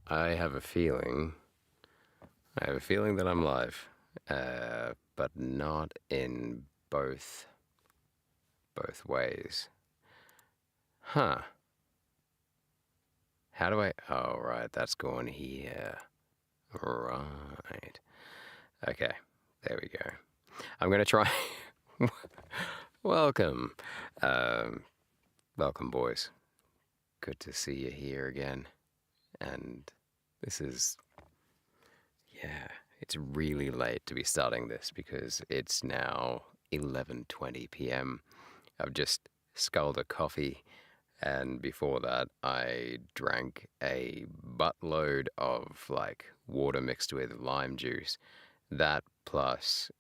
I have a feeling. I have a feeling that I'm live, but not in both ways. Huh? How do I? Oh, right. That's going here. Right. Okay. There we go. I'm gonna try. Welcome, um, welcome, boys. Good to see you here again. And this is Yeah, it's really late to be starting this because it's now 11:20 p.m. I've just sculled a coffee, and before that, I drank a buttload of like water mixed with lime juice. That plus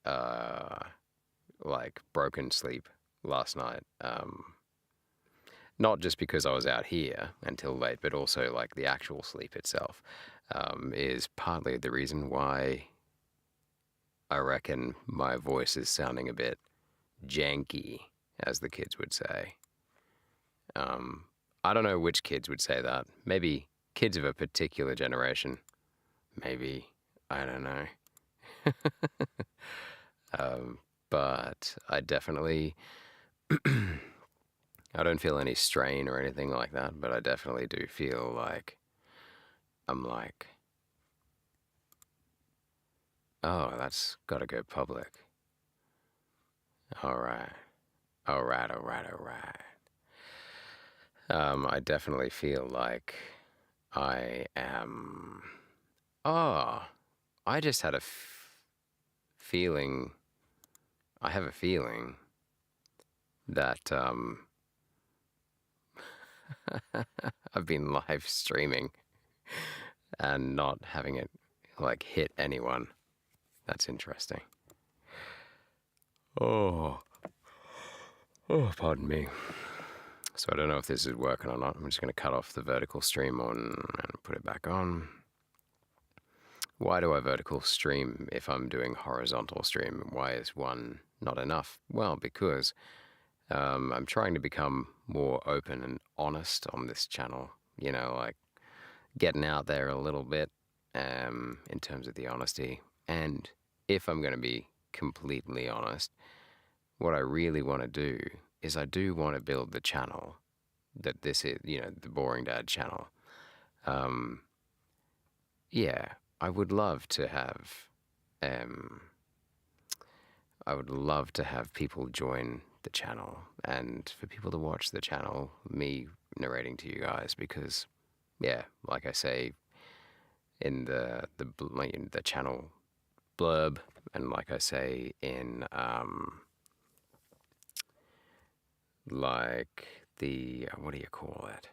like broken sleep last night. Not just because I was out here until late, but also like the actual sleep itself is partly the reason why I reckon my voice is sounding a bit janky, as the kids would say. Um, I don't know which kids would say that. Maybe kids of a particular generation. Maybe. I don't know. um, but I definitely, I don't feel any strain or anything like that, but I definitely do feel like I'm like, oh, that's gotta go public. All right. All right, all right, all right. I definitely feel like I am. Oh, I just had a feeling. I have a feeling that I've been live streaming and not having it like hit anyone. That's interesting. Oh, oh, pardon me. So I don't know if this is working or not. I'm just going to cut off the vertical stream on and put it back on. Why do I vertical stream if I'm doing horizontal stream? Why is one not enough? Well, because I'm trying to become more open and honest on this channel. You know, like getting out there a little bit in terms of the honesty. And if I'm going to be completely honest, what I really want to do is I do want to build the channel that this is, the Boring Dad channel. Um, yeah, I would love to have, um, I would love to have people join the channel and for people to watch the channel, me narrating to you guys, because, yeah, like I say in the channel blurb, and like I say in like the what do you call it?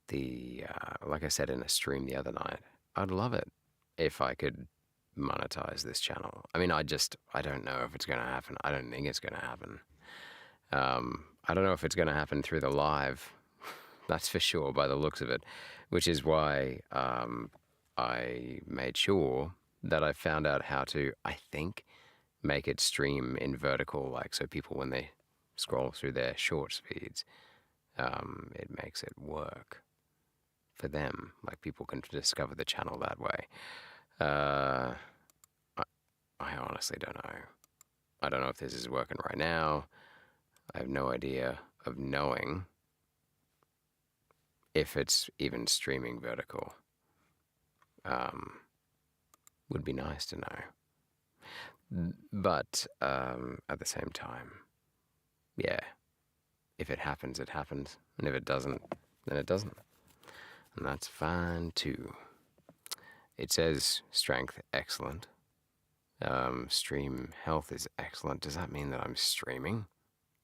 The like I said in a stream the other night, I'd love it if I could monetize this channel. I mean, I don't know if it's going to happen. I don't think it's going to happen. I don't know if it's going to happen through the live. That's for sure by the looks of it, which is why I made sure that I found out how to, I think, make it stream in vertical, like so people when they scroll through their shorts feeds, it makes it work for them. Like people can discover the channel that way. Uh, I, I honestly don't know. I don't know if this is working right now. I have no idea of knowing if it's even streaming vertical. Would be nice to know. But at the same time, yeah, if it happens, it happens. And if it doesn't, then it doesn't. And that's fine too. It says strength excellent. Stream health is excellent. Does that mean that I'm streaming?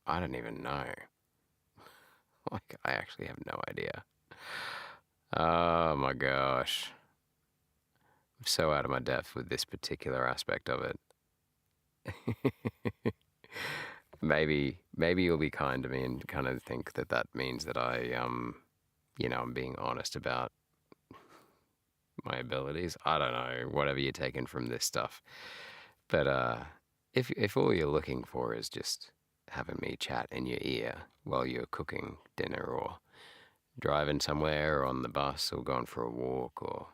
I don't even know. Like, I actually have no idea. Oh my gosh. I'm so out of my depth with this particular aspect of it. Maybe you'll be kind to me and kind of think that that means that I'm being honest about my abilities. I don't know, whatever you're taking from this stuff. But if all you're looking for is just having me chat in your ear while you're cooking dinner or driving somewhere or on the bus or going for a walk or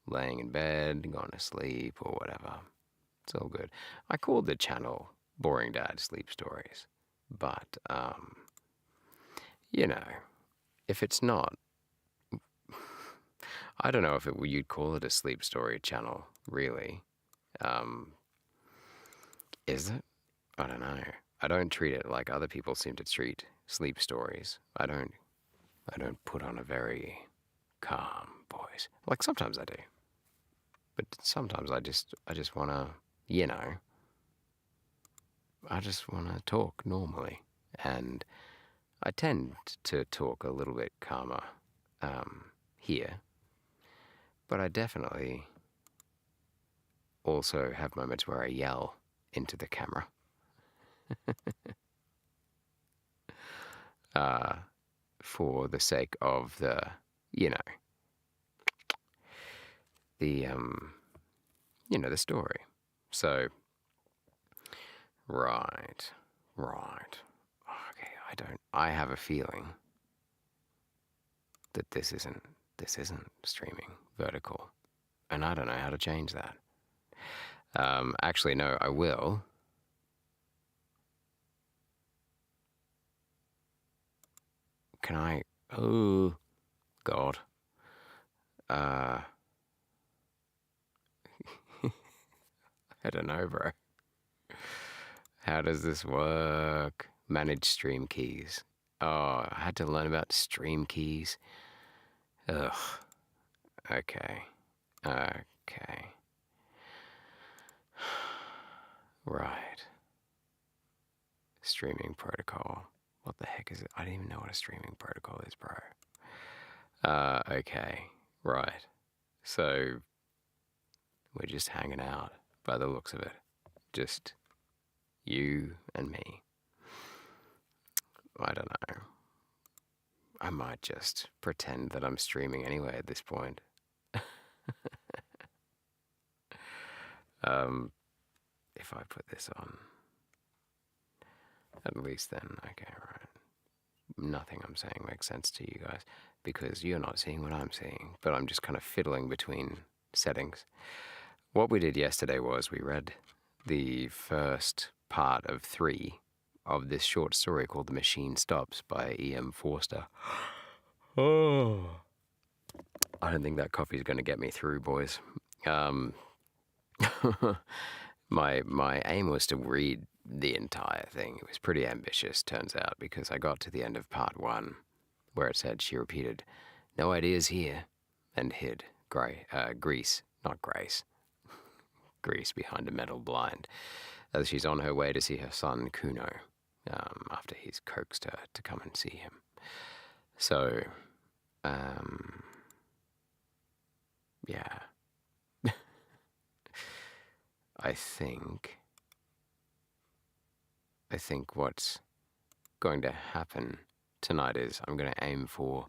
laying in bed, going to sleep or whatever. It's all good. I called the channel Boring Dad Sleep Stories, but, you know, if it's not, I don't know if you'd call it a sleep story channel, really. Is it? I don't know. I don't treat it like other people seem to treat sleep stories. I don't put on a very calm voice. Like sometimes I do. But sometimes I just want to, you know, I just want to talk normally. And I tend to talk a little bit calmer here. But I definitely also have moments where I yell into the camera. For the sake of the, you know, the, the story. So, right. Okay, I have a feeling that this isn't streaming vertical, and I don't know how to change that. Actually, no, I will. Can I? Oh, God. I don't know, bro. How does this work? Manage stream keys. Oh, I had to learn about stream keys. Ugh. Okay. Right. Streaming protocol. What the heck is it? I don't even know what a streaming protocol is, bro. Okay. Right. So, we're just hanging out by the looks of it. Just you and me. I don't know. I might just pretend that I'm streaming anyway at this point. If I put this on, at least then, okay, right. Nothing I'm saying makes sense to you guys because you're not seeing what I'm seeing, but I'm just kind of fiddling between settings. What we did yesterday was we read the first part of 3 of this short story called The Machine Stops by E.M. Forster. Oh. I don't think that coffee's going to get me through, boys. My aim was to read the entire thing. It was pretty ambitious, turns out, because I got to the end of part 1, where it said she repeated, "No ideas here," and hid Grease, not Grace, Grease behind a metal blind, as she's on her way to see her son Kuno, after he's coaxed her to come and see him. So, yeah. I think what's going to happen tonight is I'm going to aim for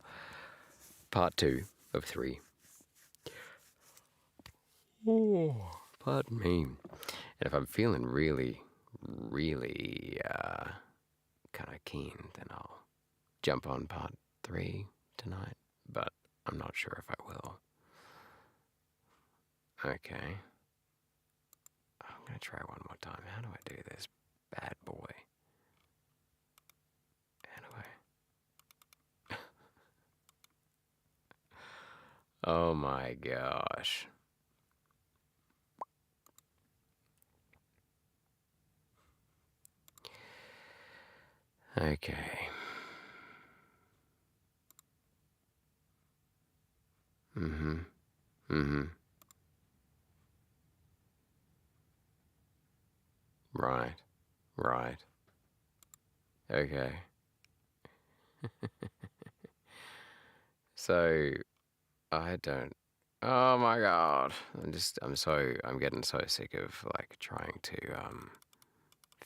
part 2 of 3. Oh, pardon me. And if I'm feeling really, really kind of keen, then I'll jump on part 3 tonight. But I'm not sure if I will. Okay. I'm going to try one more time. How do I do this? Bad boy. How do I? Oh my gosh. Okay. Right. Okay. So, I don't. Oh my god. I'm getting so sick of, like, trying to,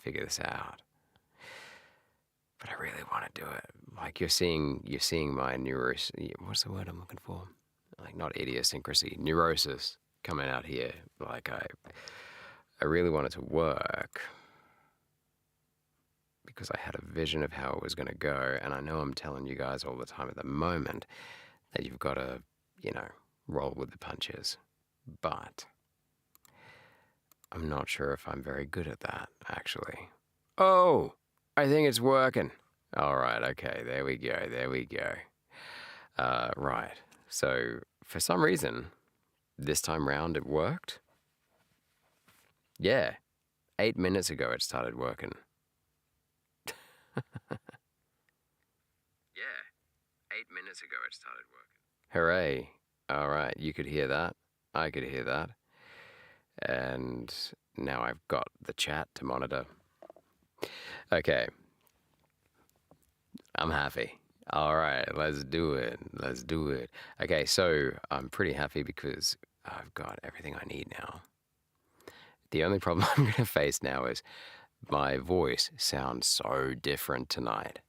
figure this out. But I really want to do it. Like, you're seeing my what's the word I'm looking for? Like, not idiosyncrasy, neurosis coming out here. Like, I really want it to work because I had a vision of how it was going to go, and I know I'm telling you guys all the time at the moment that you've got to, roll with the punches. But I'm not sure if I'm very good at that, actually. Oh, I think it's working. All right, okay, there we go. Right, so for some reason, this time round it worked. Yeah, 8 minutes ago it started working. Yeah, 8 minutes ago it started working. Hooray. All right, you could hear that. I could hear that. And now I've got the chat to monitor. Okay. I'm happy. All right, let's do it. Okay, so I'm pretty happy because I've got everything I need now. The only problem I'm going to face now is my voice sounds so different tonight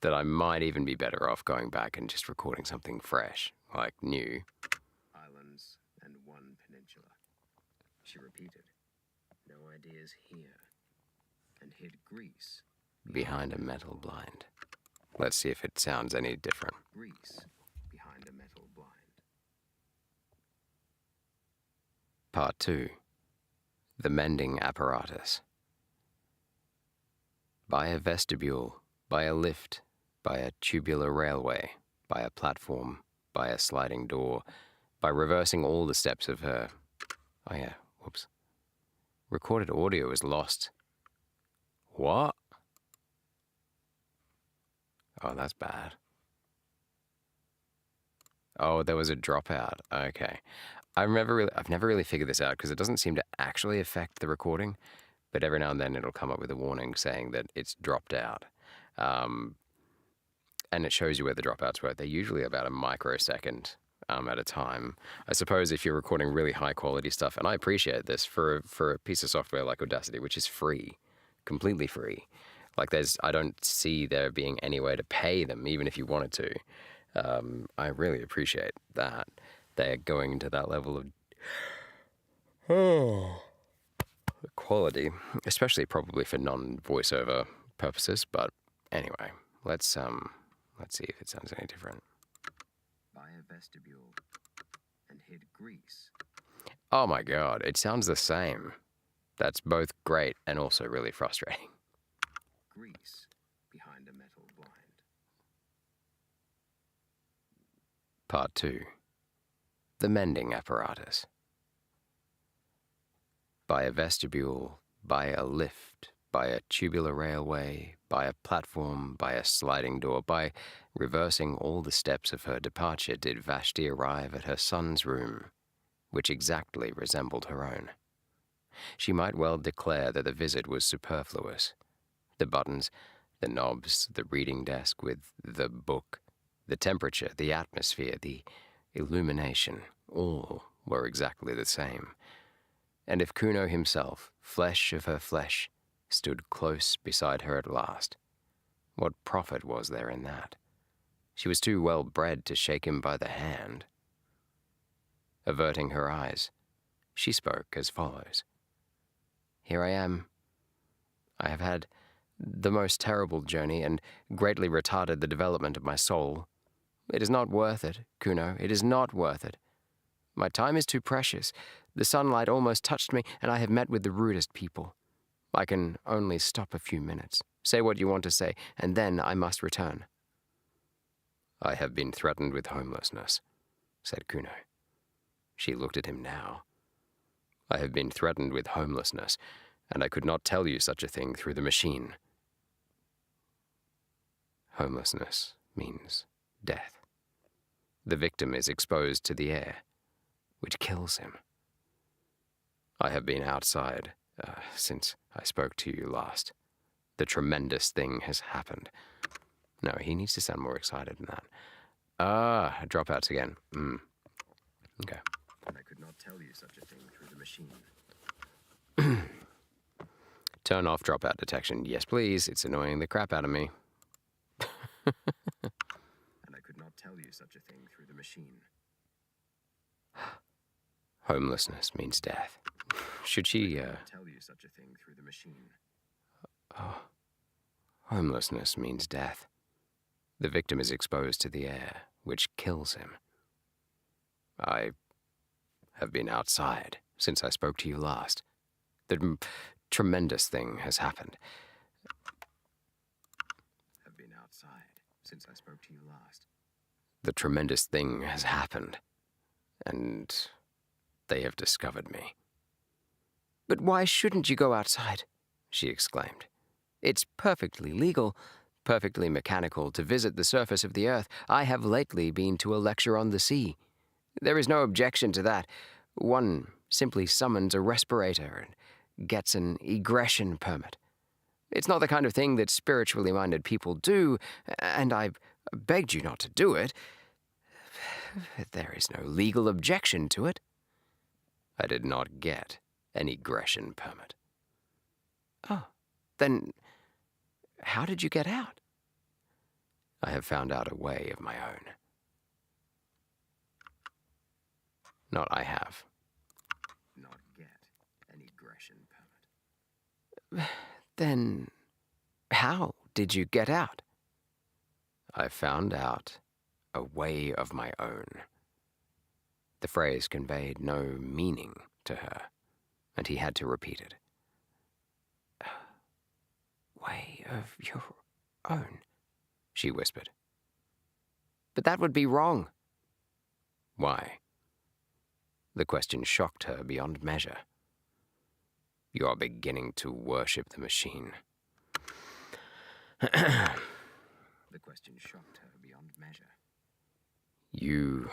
that I might even be better off going back and just recording something fresh, like new. Islands and one peninsula. She repeated. No ideas here. And hid Greece behind a metal blind. Let's see if it sounds any different. Greece behind a metal blind. Part 2. The mending apparatus. By a vestibule, by a lift, by a tubular railway, by a platform, by a sliding door, by reversing all the steps of her... Oh yeah, whoops. Recorded audio is lost. What? Oh, that's bad. Oh, there was a dropout. Okay. I've never really figured this out because it doesn't seem to actually affect the recording, but every now and then it'll come up with a warning saying that it's dropped out. And it shows you where the dropouts were. They're usually about a microsecond at a time. I suppose if you're recording really high quality stuff, and I appreciate this for a piece of software like Audacity, which is free, completely free. Like I don't see there being any way to pay them, even if you wanted to. I really appreciate that they're going to that level of quality, especially probably for non-voiceover purposes. But anyway, let's see if it sounds any different. By a vestibule and hid Greece. Oh my God, it sounds the same. That's both great and also really frustrating. Greece behind a metal blind. Part 2. The mending apparatus. By a vestibule, by a lift, by a tubular railway, by a platform, by a sliding door, by reversing all the steps of her departure did Vashti arrive at her son's room, which exactly resembled her own. She might well declare that the visit was superfluous. The buttons, the knobs, the reading desk with the book, the temperature, the atmosphere, the illumination, all were exactly the same. And if Kuno himself, flesh of her flesh, stood close beside her at last, what profit was there in that? She was too well bred to shake him by the hand. Averting her eyes, she spoke as follows. Here I am. I have had the most terrible journey and greatly retarded the development of my soul. It is not worth it, Kuno. It is not worth it. My time is too precious. The sunlight almost touched me, and I have met with the rudest people. I can only stop a few minutes. Say what you want to say, and then I must return. I have been threatened with homelessness, said Kuno. She looked at him now. I have been threatened with homelessness, and I could not tell you such a thing through the machine. Homelessness means death. The victim is exposed to the air, which kills him. I have been outside since I spoke to you last. The tremendous thing has happened. No, he needs to sound more excited than that. Dropouts again. Okay. And I could not tell you such a thing through the machine. Turn off dropout detection. Yes, please. It's annoying the crap out of me. And I could not tell you such a thing through the machine. Homelessness means death. Should she, tell you such a thing through the machine. Homelessness means death. The victim is exposed to the air, which kills him. I have been outside since I spoke to you last. The tremendous thing has happened. Have been outside since I spoke to you last. The tremendous thing has happened, and they have discovered me. But why shouldn't you go outside? She exclaimed. It's perfectly legal, perfectly mechanical to visit the surface of the earth. I have lately been to a lecture on the sea. There is no objection to that. One simply summons a respirator and gets an egression permit. It's not the kind of thing that spiritually minded people do, and I've begged you not to do it. There is no legal objection to it. I did not get an egression permit. Oh, then how did you get out? I have found out a way of my own. Not I have. Not get an egression permit. Then how did you get out? I found out a way of my own. The phrase conveyed no meaning to her, and he had to repeat it. Way of your own, she whispered. But that would be wrong. Why? The question shocked her beyond measure. You are beginning to worship the machine. The question shocked her beyond measure. You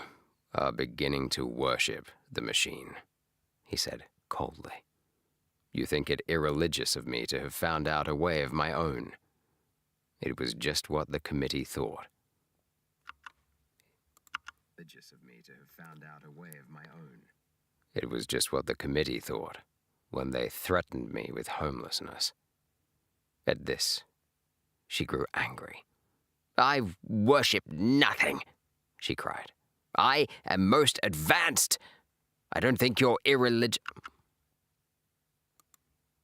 are beginning to worship the machine, he said coldly. You think it irreligious of me to have found out a way of my own. It was just what the committee thought. Religious of me to have found out a way of my own. It was just what the committee thought when they threatened me with homelessness. At this, she grew angry. I worship nothing, she cried. I am most advanced. I don't think you're irreligious.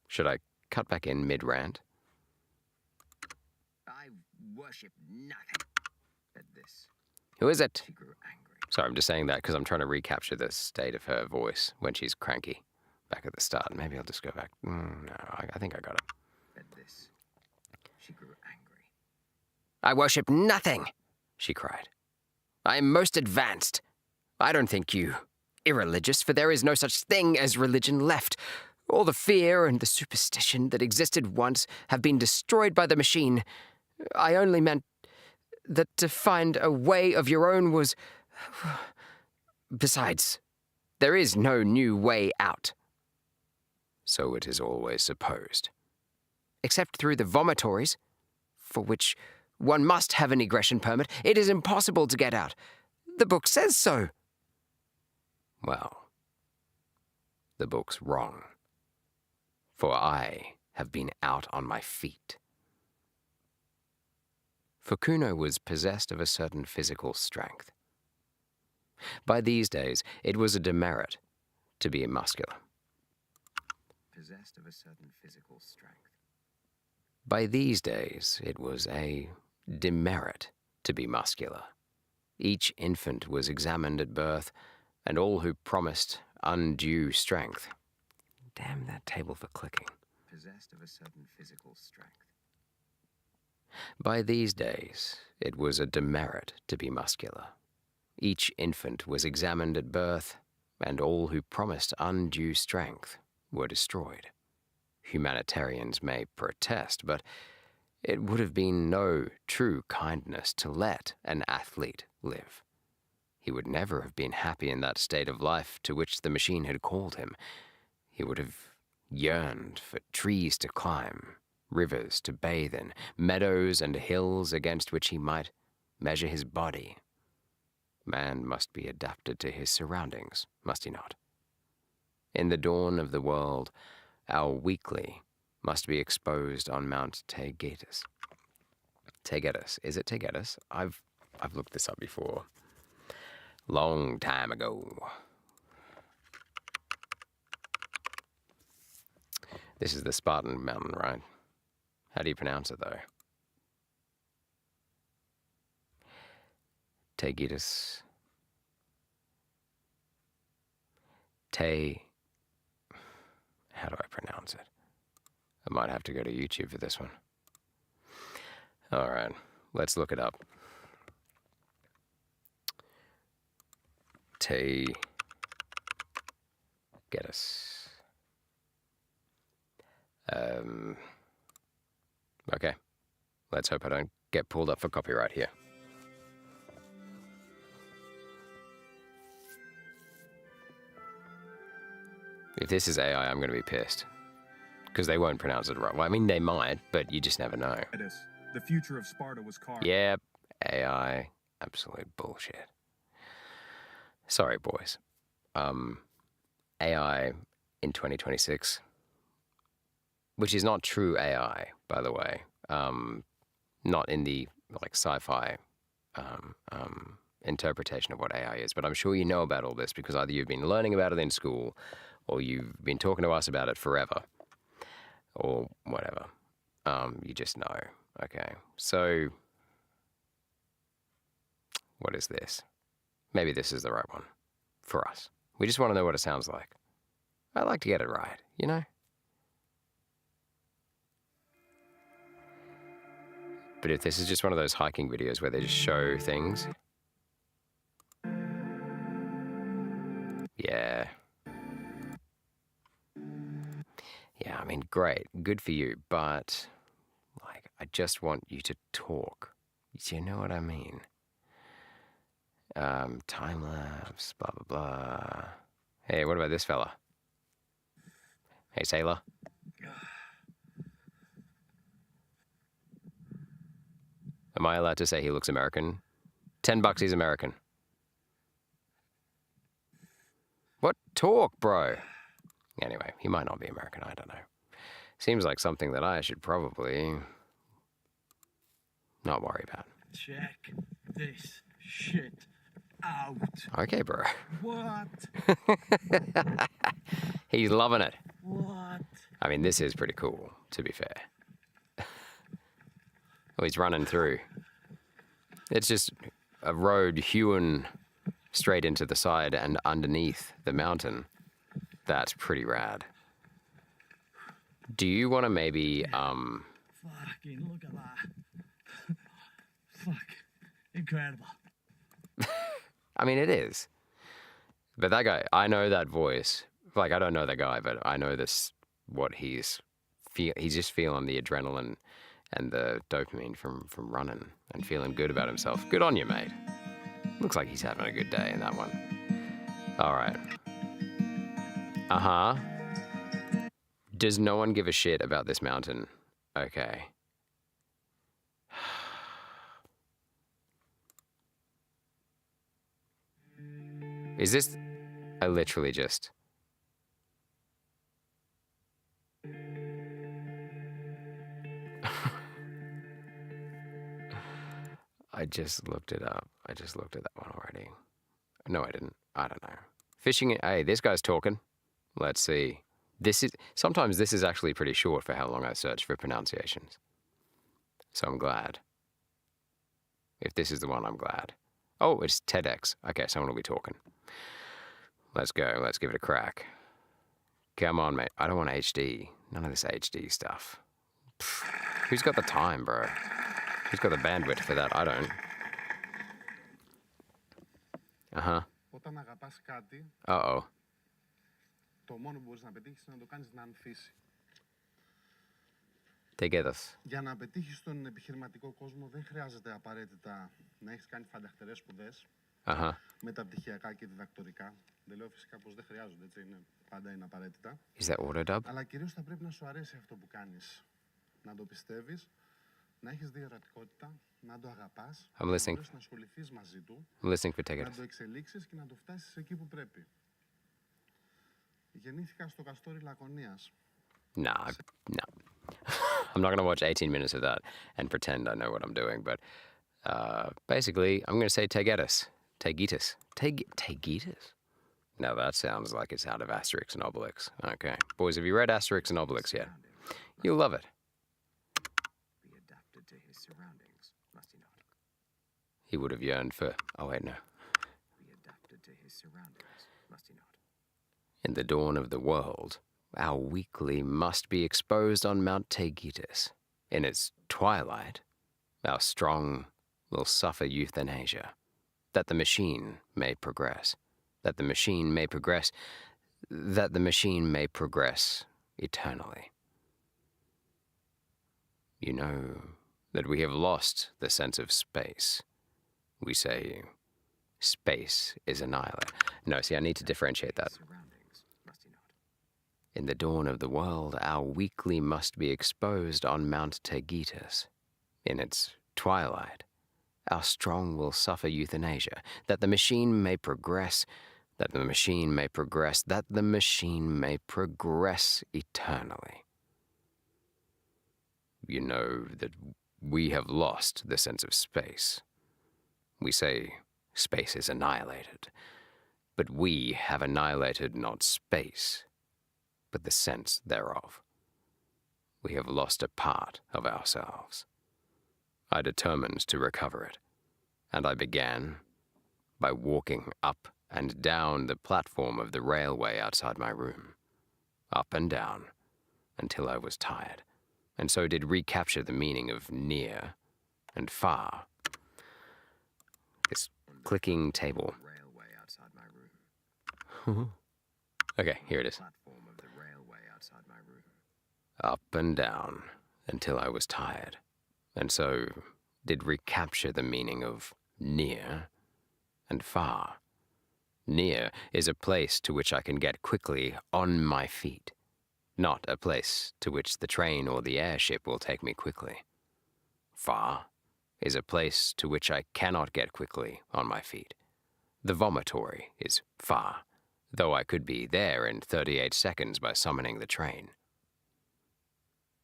Should I cut back in mid-rant? I worship nothing. At this. Who is it? She grew angry. Sorry, I'm just saying that because I'm trying to recapture the state of her voice when she's cranky back at the start. Maybe I'll just go back. No, I think I got it. At this. She grew angry. I worship nothing, she cried. I am most advanced. I don't think you irreligious, for there is no such thing as religion left. All the fear and the superstition that existed once have been destroyed by the machine. I only meant that to find a way of your own was... Besides, there is no new way out. So it is always supposed. Except through the vomitories, for which one must have an egression permit. It is impossible to get out. The book says so. Well, the book's wrong. For I have been out on my feet. Fukuno was possessed of a certain physical strength. By these days, it was a demerit to be muscular. Possessed of a certain physical strength. By these days, it was a demerit to be muscular. Each infant was examined at birth, and all who promised undue strength. Damn that table for clicking. Possessed of a certain physical strength. By these days, it was a demerit to be muscular. Each infant was examined at birth, and all who promised undue strength were destroyed. Humanitarians may protest, but it would have been no true kindness to let an athlete live. He would never have been happy in that state of life to which the machine had called him. He would have yearned for trees to climb, rivers to bathe in, meadows and hills against which he might measure his body. Man must be adapted to his surroundings, must he not? In the dawn of the world, our weekly must be exposed on Mount Taygetus. Taygetus. Is it Taygetus? I've looked this up before. Long time ago. This is the Spartan mountain, right? How do you pronounce it, though? Tegitus. How do I pronounce it? I might have to go to YouTube for this one. All right, let's look it up. Tegitus. Okay, let's hope I don't get pulled up for copyright here. If this is AI, I'm going to be pissed. Because they won't pronounce it right. Well, I mean, they might, but you just never know. The future of Sparta was carved. Yep, AI. Absolute bullshit. Sorry, boys. AI in 2026, which is not true AI, by the way. Not in the like sci-fi interpretation of what AI is, but I'm sure you know about all this because either you've been learning about it in school or you've been talking to us about it forever or whatever. You just know. Okay, so what is this? Maybe this is the right one for us. We just want to know what it sounds like. I like to get it right, you know? But if this is just one of those hiking videos where they just show things. Yeah. Yeah, I mean, great. Good for you. But, like, I just want you to talk. Do you know what I mean? Time lapse, blah, blah, blah. Hey, what about this fella? Hey, sailor. Am I allowed to say he looks American? $10 he's American. What? Talk, bro. Anyway, he might not be American, I don't know. Seems like something that I should probably not worry about. Check this shit out. Okay, bro. What? He's loving it. What? I mean, this is pretty cool, to be fair. Oh, he's running through. It's just a road hewn straight into the side and underneath the mountain. That's pretty rad. Do you want to maybe, Fucking look at that. Fuck. Incredible. I mean, it is. But that guy, I know that voice. Like, I don't know that guy, but I know this, what he's just feeling the adrenaline and the dopamine from running and feeling good about himself. Good on you, mate. Looks like he's having a good day in that one. All right. Uh-huh. Does no one give a shit about this mountain? Okay. Is this... I literally just... I just looked it up. I just looked at that one already. No, I didn't. I don't know. Fishing... Hey, this guy's talking. Let's see. Sometimes this is actually pretty short for how long I search for pronunciations. So I'm glad. If this is the one, I'm glad. Oh, it's TEDx. Okay, someone will be talking. Let's go. Let's give it a crack. Come on, mate. I don't want HD. None of this HD stuff. Pfft. Who's got the time, bro? Who's got the bandwidth for that? I don't. Uh-huh. Uh-oh. Το μόνο που μπορείς να πετύχεις είναι να το κάνεις να ανθίσει. Tegedas. Για να πετύχεις στον επιχειρηματικό κόσμο δεν χρειάζεται απαραίτητα να έχεις κάνει φανταχτερές σπουδές, μεταπτυχιακά και διδακτορικά. Δεν λέω φυσικά πως δεν χρειάζονται, έτσι είναι. Πάντα είναι απαραίτητα. Is that auto-dub? Αλλά κυρίως θα πρέπει να σου αρέσει αυτό που κάνεις. Να το πιστεύεις, να έχεις διορατικότητα, να το αγαπάς, να μπορείς να ασχοληθείς μαζί του, να το εξελίξεις και να το φτάσεις εκεί που πρέπει. Γεννήθηκα στο Καστόρι Λακωνίας. Nah. I'm not going to watch 18 minutes of that and pretend I know what I'm doing, but basically, I'm going to say Tegedas. Tegitus. Tegitus? Now that sounds like it's out of Asterix and Obelix. Okay. Boys, have you read Asterix and Obelix yet? You'll love it. Be adapted to his surroundings, must he not? He would have yearned for... Oh, wait, no. Be adapted to his surroundings, must he not? In the dawn of the world, our weekly must be exposed on Mount Taygetus. In its twilight, our strong will suffer euthanasia, that the machine may progress, that the machine may progress, that the machine may progress eternally. You know that we have lost the sense of space. We say, space is annihilate. No, see, I need to differentiate that. Surroundings, must he not? In the dawn of the world, our weekly must be exposed on Mount Taygetus. In its twilight, our strong will suffer euthanasia, that the machine may progress, that the machine may progress, that the machine may progress eternally. You know that we have lost the sense of space. We say space is annihilated, but we have annihilated not space, but the sense thereof. We have lost a part of ourselves. I determined to recover it, and I began by walking up and down the platform of the railway outside my room, up and down, until I was tired, and so did recapture the meaning of near and far. This clicking table. Railway outside my room. Okay, here it is. Platform of the railway outside my room. Up and down until I was tired, and so did recapture the meaning of near and far. Near is a place to which I can get quickly on my feet, not a place to which the train or the airship will take me quickly. Far is a place to which I cannot get quickly on my feet. The vomitory is far, though I could be there in 38 seconds by summoning the train.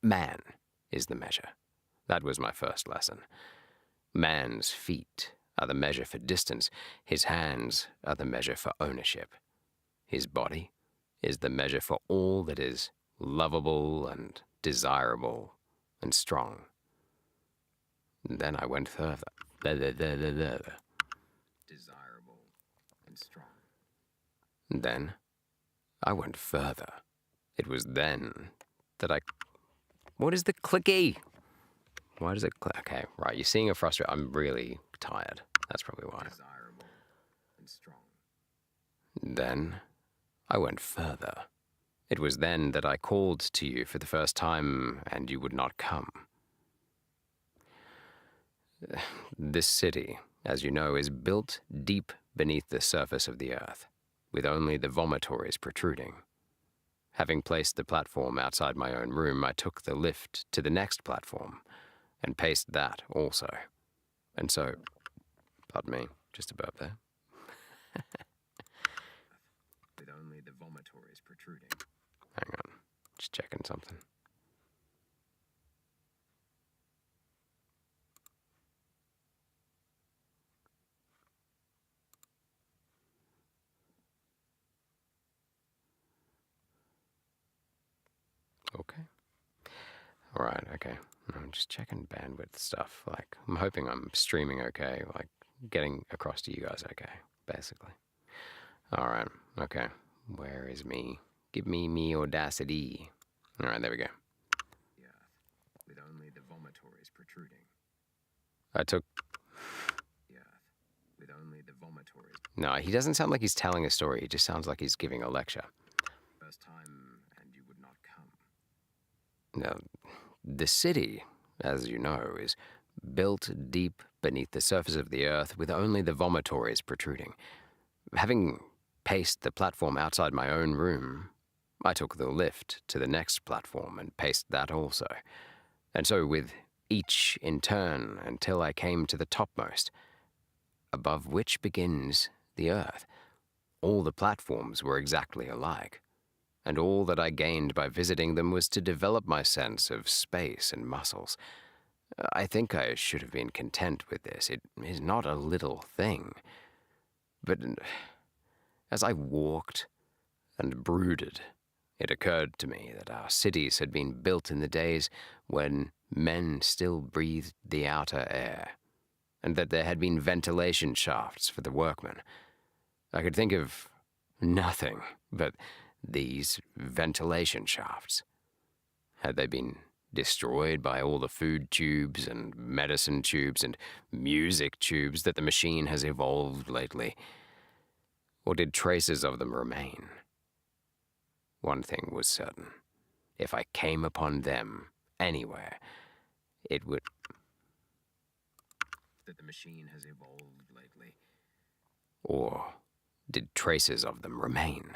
Man is the measure. That was my first lesson. Man's feet are the measure for distance. His hands are the measure for ownership. His body is the measure for all that is lovable and desirable and strong. And then I went further. Desirable and strong. And then I went further. It was then that I... What is the clicky? Why does it click? Okay, right, you're seeing a frustrated... I'm really tired. That's probably why. Desirable and strong. Then I went further. It was then that I called to you for the first time, and you would not come. This city, as you know, is built deep beneath the surface of the earth, with only the vomitories protruding. Having placed the platform outside my own room, I took the lift to the next platform, and paced that also. And so, pardon me, just a burp there. With only the vomitories protruding. Hang on, just checking something. Okay. All right, okay. I'm just checking bandwidth stuff. Like, I'm hoping I'm streaming okay, like, getting across to you guys okay, basically. All right, okay. Where is me? Give me audacity. All right, there we go. The earth, with only the vomitories protruding. I took... The earth, with only the vomitories. No, he doesn't sound like he's telling a story. He just sounds like he's giving a lecture. First time, and you would not come. Now, the city, as you know, is built deep beneath the surface of the earth with only the vomitories protruding. Having paced the platform outside my own room, I took the lift to the next platform and paced that also. And so with each in turn until I came to the topmost, above which begins the earth. All the platforms were exactly alike, and all that I gained by visiting them was to develop my sense of space and muscles. I think I should have been content with this. It is not a little thing. But as I walked and brooded, it occurred to me that our cities had been built in the days when men still breathed the outer air, and that there had been ventilation shafts for the workmen. I could think of nothing but these ventilation shafts. Had they been destroyed by all the food tubes and medicine tubes and music tubes that the machine has evolved lately? Or did traces of them remain? One thing was certain. If I came upon them anywhere, it would... That the machine has evolved lately. Or did traces of them remain?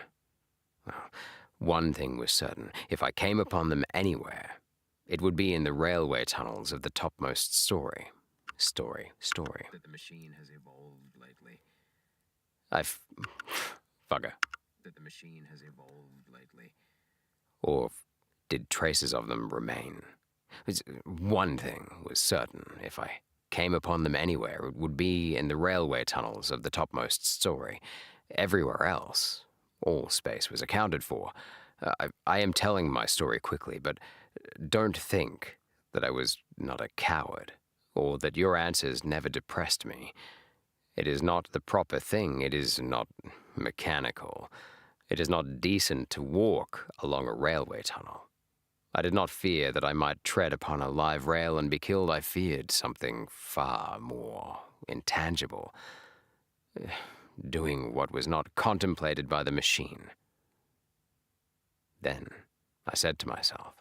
Well, one thing was certain. If I came upon them anywhere, it would be in the railway tunnels of the topmost story. Story. That the machine has evolved lately. Bugger. That the machine has evolved lately. Or did traces of them remain? One thing was certain. If I came upon them anywhere, it would be in the railway tunnels of the topmost story. Everywhere else, all space was accounted for. I am telling my story quickly, but don't think that I was not a coward, or that your answers never depressed me. It is not the proper thing. It is not mechanical. It is not decent to walk along a railway tunnel. I did not fear that I might tread upon a live rail and be killed. I feared something far more intangible, doing what was not contemplated by the machine. Then I said to myself,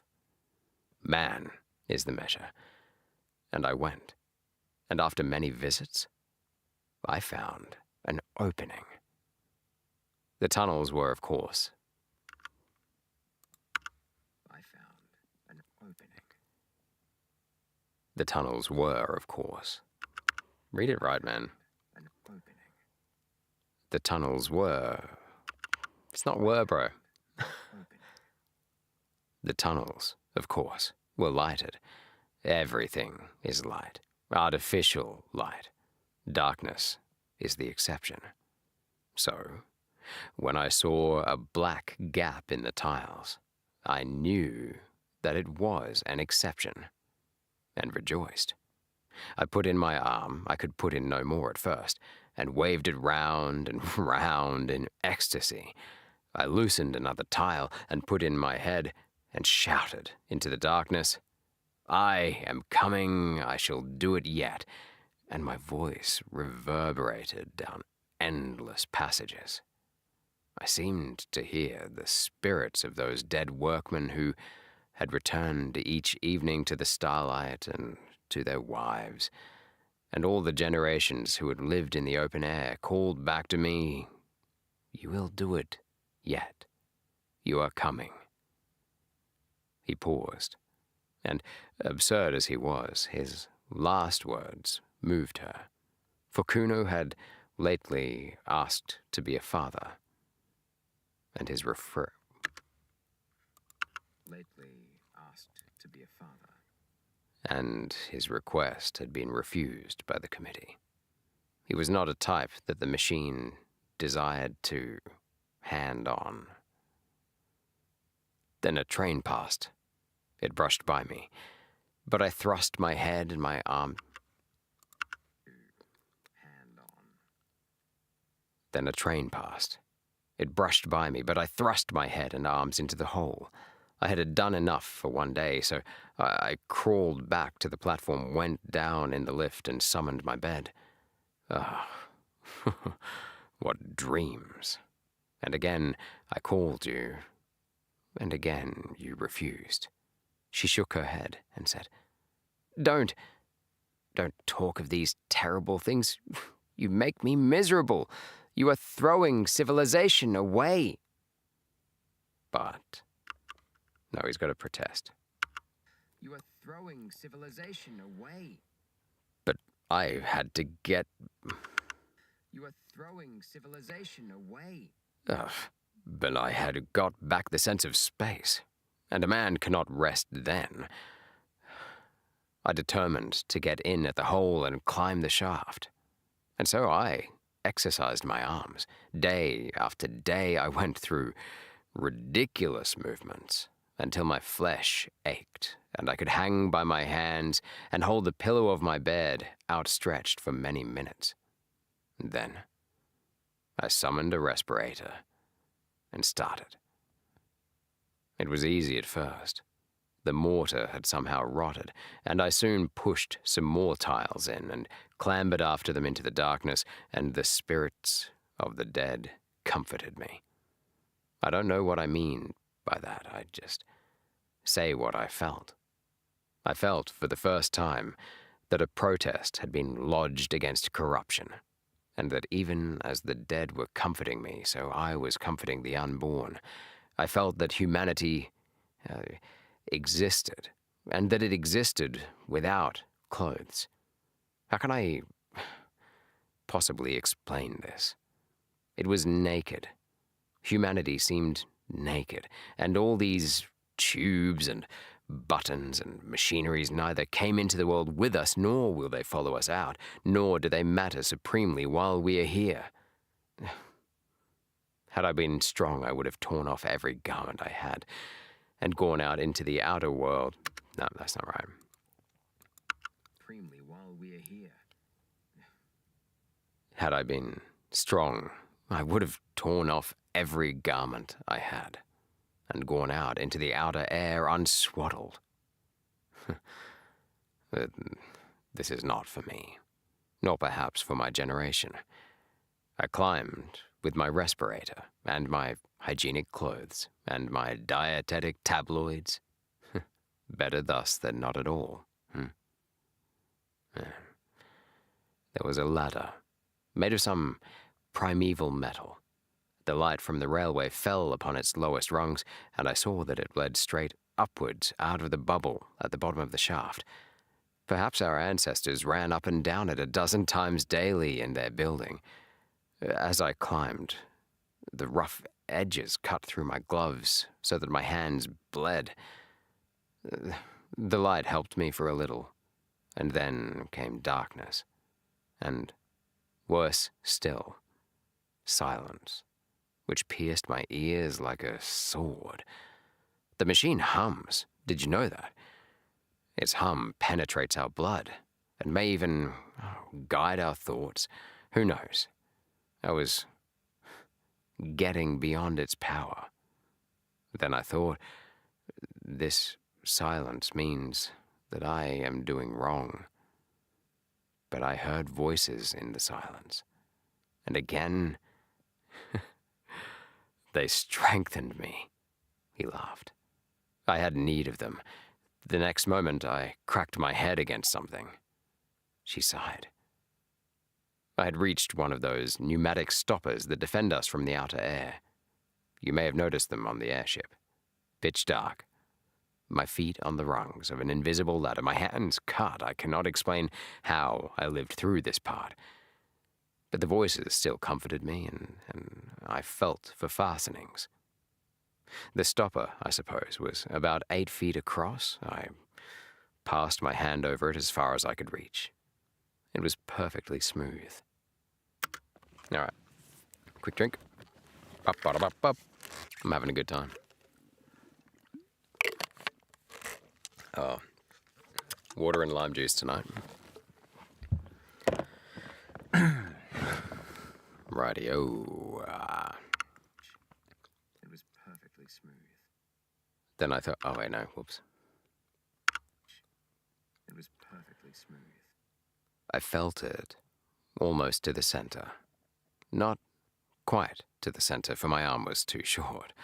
man is the measure. And I went, and after many visits, I found an opening. The tunnels were, of course, The tunnels were, of course. Read it right, man. An opening. The tunnels were... It's not were, bro. The tunnels, of course, were lighted. Everything is light. Artificial light. Darkness is the exception. So, when I saw a black gap in the tiles, I knew that it was an exception, and rejoiced. I put in my arm, I could put in no more at first, and waved it round and round in ecstasy. I loosened another tile and put in my head and shouted into the darkness, I am coming, I shall do it yet, and my voice reverberated down endless passages. I seemed to hear the spirits of those dead workmen who had returned each evening to the starlight and to their wives, and all the generations who had lived in the open air called back to me, you will do it yet. You are coming. He paused, and, absurd as he was, his last words moved her, for Kuno had lately asked to be a father, and his request had been refused by the committee. He was not a type that the machine desired to hand on. Then a train passed. It brushed by me, but I thrust my head and my arm. Then a train passed. It brushed by me, but I thrust my head and arms into the hole. I had done enough for one day, so I crawled back to the platform, went down in the lift, and summoned my bed. Ah, what dreams. And again I called you, and again you refused. She shook her head and said, Don't talk of these terrible things. You make me miserable. You are throwing civilization away. But... no, he's got to protest. You are throwing civilization away. But I had to get... You are throwing civilization away. But I had got back the sense of space, and a man cannot rest then. I determined to get in at the hole and climb the shaft. And so I exercised my arms. Day after day I went through ridiculous movements, until my flesh ached, and I could hang by my hands and hold the pillow of my bed outstretched for many minutes. And then I summoned a respirator and started. It was easy at first. The mortar had somehow rotted, and I soon pushed some more tiles in and clambered after them into the darkness, and the spirits of the dead comforted me. I don't know what I mean by that. I just say what I felt. I felt, for the first time, that a protest had been lodged against corruption, and that even as the dead were comforting me, so I was comforting the unborn. I felt that humanity existed, and that it existed without clothes. How can I possibly explain this? It was naked. Humanity seemed naked, and all these tubes and buttons and machineries neither came into the world with us, nor will they follow us out, nor do they matter supremely while we are here. Had I been strong, I would have torn off every garment I had and gone out into the outer world. No, that's not right. Supremely while we are here. Had I been strong, I would have torn off every garment I had and gone out into the outer air unswaddled. This is not for me, nor perhaps for my generation. I climbed with my respirator and my hygienic clothes and my dietetic tabloids. Better thus than not at all. There was a ladder made of some primeval metal. The light from the railway fell upon its lowest rungs, and I saw that it led straight upwards out of the bubble at the bottom of the shaft. Perhaps our ancestors ran up and down it a dozen times daily in their building. As I climbed, the rough edges cut through my gloves so that my hands bled. The light helped me for a little, and then came darkness, and, worse still, silence, which pierced my ears like a sword. The machine hums. Did you know that? Its hum penetrates our blood and may even guide our thoughts. Who knows? I was getting beyond its power. Then I thought, this silence means that I am doing wrong. But I heard voices in the silence, and again, they strengthened me. He laughed. I had need of them. The next moment, I cracked my head against something. She sighed. I had reached one of those pneumatic stoppers that defend us from the outer air. You may have noticed them on the airship. Pitch dark. My feet on the rungs of an invisible ladder, my hands cut. I cannot explain how I lived through this part. But the voices still comforted me, and I felt for fastenings. The stopper, I suppose, was about 8 feet across. I passed my hand over it as far as I could reach. It was perfectly smooth. All right, quick drink. Up, up, up, up. I'm having a good time. Oh, water and lime juice tonight. Rightio. It was perfectly smooth. Then I thought, oh wait, no, whoops. It was perfectly smooth. I felt it, almost to the center. Not quite to the center, for my arm was too short.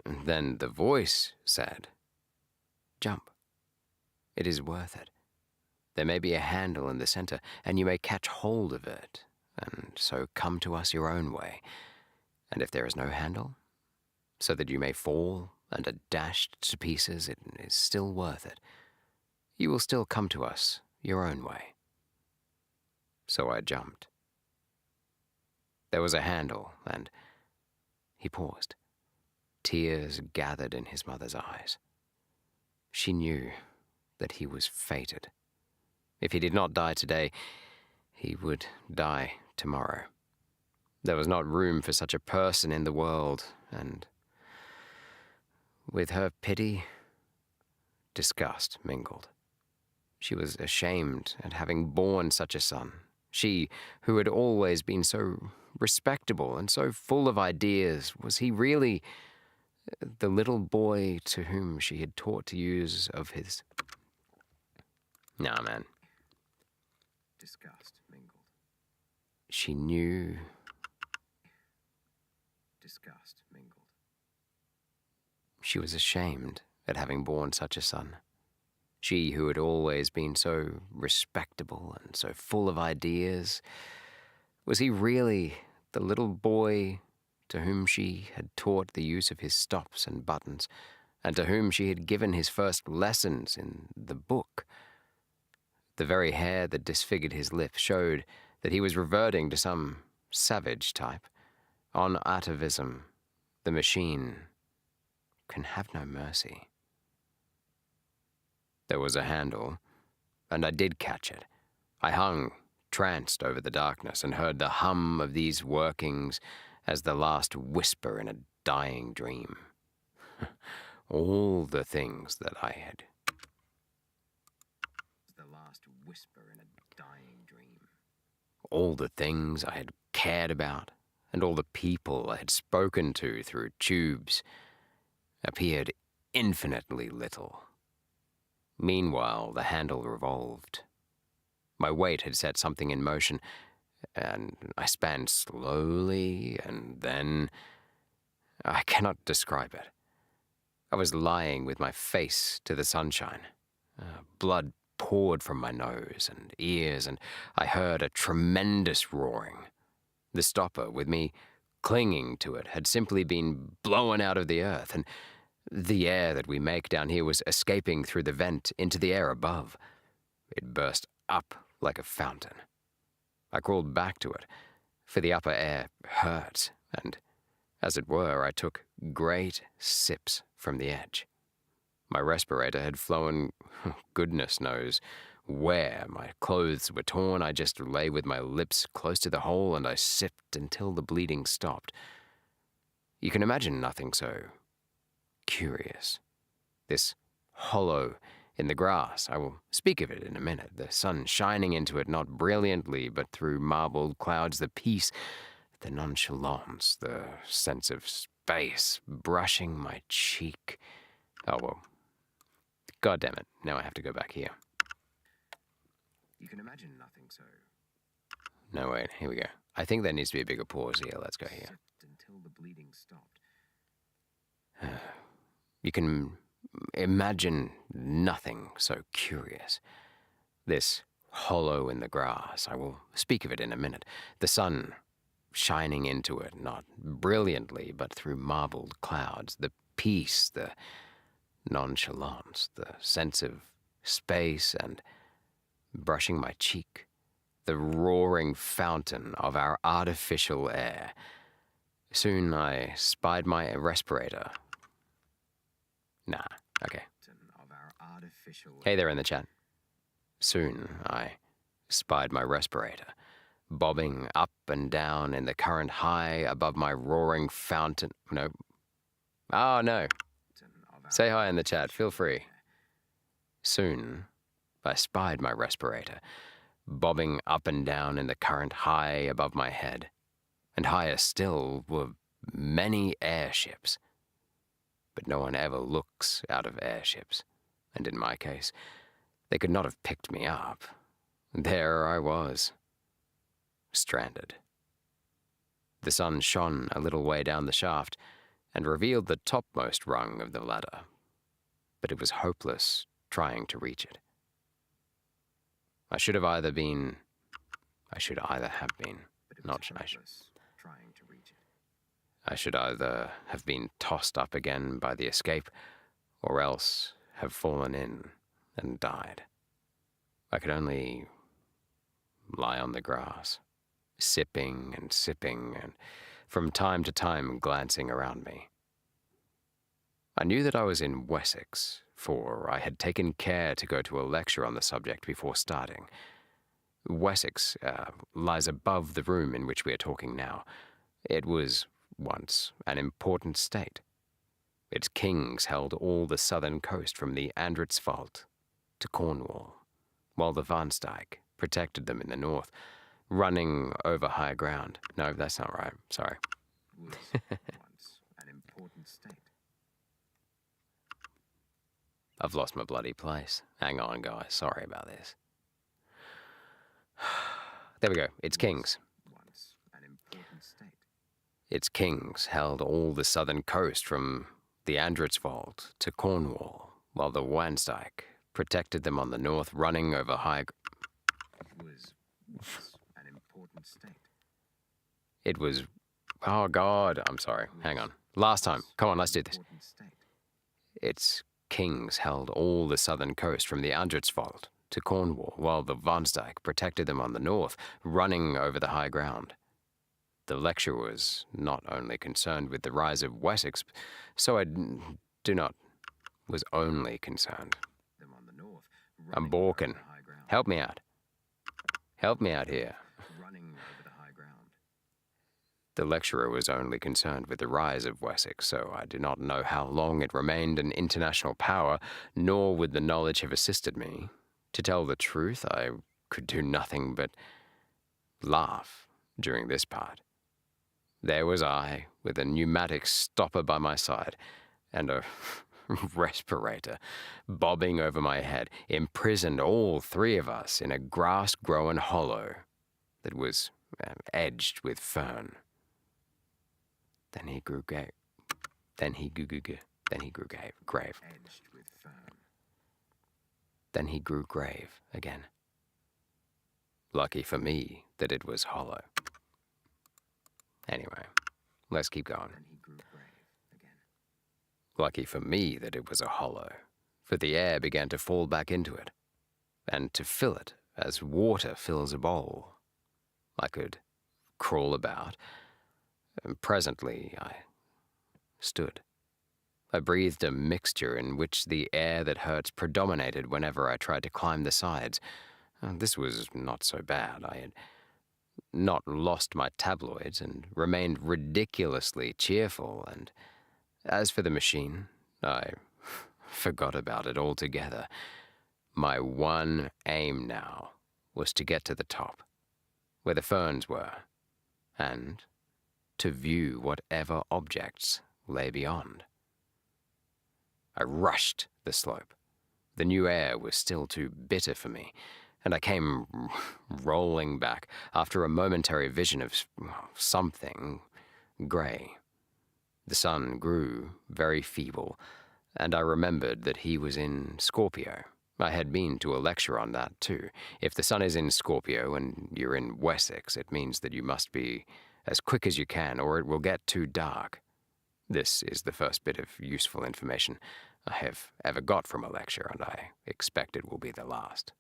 And then the voice said, jump. It is worth it. There may be a handle in the center, and you may catch hold of it, and so come to us your own way. And if there is no handle, so that you may fall and are dashed to pieces, it is still worth it. You will still come to us your own way. So I jumped. There was a handle, and he paused. Tears gathered in his mother's eyes. She knew that he was fated. If he did not die today, he would die tomorrow. There was not room for such a person in the world, and With her pity, disgust mingled. She was ashamed at having borne such a son. She, who had always been so respectable and so full of ideas, was he really the little boy to whom she had taught to use of his... Nah, man. Disgust mingled. She knew... Disgust mingled. She was ashamed at having borne such a son. She who had always been so respectable and so full of ideas, was he really the little boy to whom she had taught the use of his stops and buttons, and to whom she had given his first lessons in the book? The very hair that disfigured his lip showed that he was reverting to some savage type. On atavism, the machine can have no mercy. There was a handle, and I did catch it. I hung, tranced over the darkness, and heard the hum of these workings as the last whisper in a dying dream. All the things that I had... The last whisper in a dying dream. All the things I had cared about, and all the people I had spoken to through tubes, appeared infinitely little. Meanwhile, the handle revolved. My weight had set something in motion, and I span slowly, and then... I cannot describe it. I was lying with my face to the sunshine. Blood poured from my nose and ears, and I heard a tremendous roaring. The stopper, with me clinging to it, had simply been blown out of the earth, and the air that we make down here was escaping through the vent into the air above. It burst up like a fountain. I crawled back to it, for the upper air hurt, and, as it were, I took great sips from the edge. My respirator had flown, goodness knows where. My clothes were torn. I just lay with my lips close to the hole, and I sipped until the bleeding stopped. You can imagine nothing so curious. This hollow in the grass, I will speak of it in a minute, the sun shining into it not brilliantly but through marbled clouds, the peace, the nonchalance, the sense of space brushing my cheek. Oh, well, God damn it, now I have to go back here. You can imagine nothing so... No, wait, here we go. I think there needs to be a bigger pause here. Let's go here. Until the bleeding stopped. You can imagine nothing so curious. This hollow in the grass, I will speak of it in a minute. The sun shining into it, not brilliantly, but through marbled clouds. The peace, the nonchalance, the sense of space, and brushing my cheek, the roaring fountain of our artificial air. Soon I spied my respirator. Nah, okay. Of our artificial... Hey there in the chat. Soon I spied my respirator, bobbing up and down in the current high above my roaring fountain. No. Oh, no. Say hi in the chat, feel free. Soon I spied my respirator, bobbing up and down in the current high above my head, and higher still were many airships. But no one ever looks out of airships, and in my case, they could not have picked me up. There I was, stranded. The sun shone a little way down the shaft and revealed the topmost rung of the ladder, but it was hopeless trying to reach it. I should either have been, not I should. Trying to reach it. I should either have been tossed up again by the escape, or else have fallen in and died. I could only lie on the grass, sipping and from time to time glancing around me. I knew that I was in Wessex, for I had taken care to go to a lecture on the subject before starting. Wessex lies above the room in which we are talking now. It was once an important state. Its kings held all the southern coast from the Andritsfalt to Cornwall, while the Vanstyke protected them in the north, running over high ground. No, that's not right. Sorry. Was once an important state. I've lost my bloody place. Hang on, guys. Sorry about this. There we go. Its kings. Once an important state. Its kings held all the southern coast from the Andritsfalt to Cornwall, while the Vanstyke protected them on the north, running over high... Was once an important state. It was... Oh, God. I'm sorry. Hang on. Last time. Come on, let's do this. Its kings held all the southern coast from the Andritsfalt to Cornwall, while the Vanstyke protected them on the north, running over the high ground. The lecture was not only concerned with the rise of Wessex, so I do not was only concerned. I'm balking. Help me out. Help me out here. The lecturer was only concerned with the rise of Wessex, so I do not know how long it remained an international power, nor would the knowledge have assisted me. To tell the truth, I could do nothing but laugh during this part. There was I, with a pneumatic stopper by my side, and a respirator bobbing over my head, imprisoned all three of us in a grass-grown hollow that was edged with fern. Then he grew grave. Then he grew grave. Edged with fern. Then he grew grave again. Lucky for me that it was hollow. Anyway, let's keep going. Then he grew grave again. Lucky for me that it was a hollow, for the air began to fall back into it, and to fill it as water fills a bowl. I could crawl about, and presently I stood. I breathed a mixture in which the air that hurts predominated whenever I tried to climb the sides. This was not so bad. I had not lost my tabloids and remained ridiculously cheerful, and as for the machine, I forgot about it altogether. My one aim now was to get to the top, where the ferns were, and to view whatever objects lay beyond. I rushed the slope. The new air was still too bitter for me, and I came rolling back after a momentary vision of something grey. The sun grew very feeble, and I remembered that he was in Scorpio. I had been to a lecture on that, too. If the sun is in Scorpio and you're in Wessex, it means that you must be as quick as you can, or it will get too dark. This is the first bit of useful information I have ever got from a lecture, and I expect it will be the last.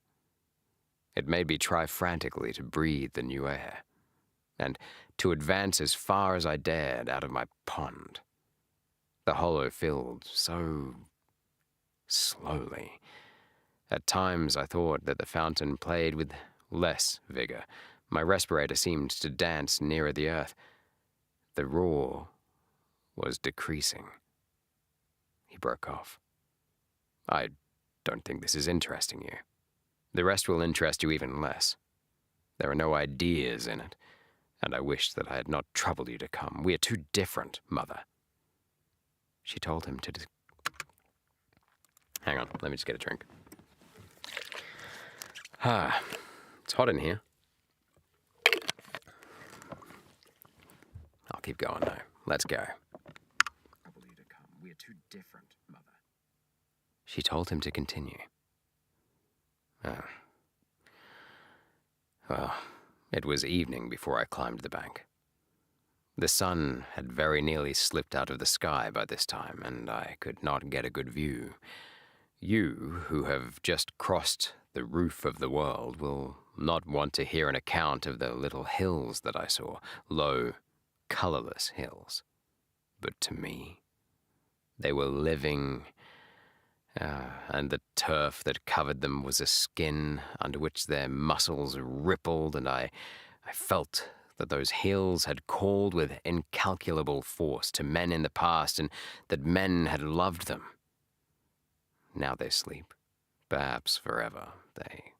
It made me try frantically to breathe the new air, and to advance as far as I dared out of my pond. The hollow filled so slowly. At times I thought that the fountain played with less vigor. My respirator seemed to dance nearer the earth. The roar was decreasing. He broke off. I don't think this is interesting you. The rest will interest you even less. There are no ideas in it, and I wish that I had not troubled you to come. We are too different, Mother. She told him to... Hang on, let me just get a drink. It's hot in here. I'll keep going now. Let's go. Trouble you to come. We are too different, Mother. She told him to continue. Well, it was evening before I climbed the bank. The sun had very nearly slipped out of the sky by this time, and I could not get a good view. You, who have just crossed the roof of the world, will not want to hear an account of the little hills that I saw, low, colorless hills. But to me, they were living, and the turf that covered them was a skin under which their muscles rippled, and I felt that those hills had called with incalculable force to men in the past and that men had loved them. Now they sleep, perhaps forever. They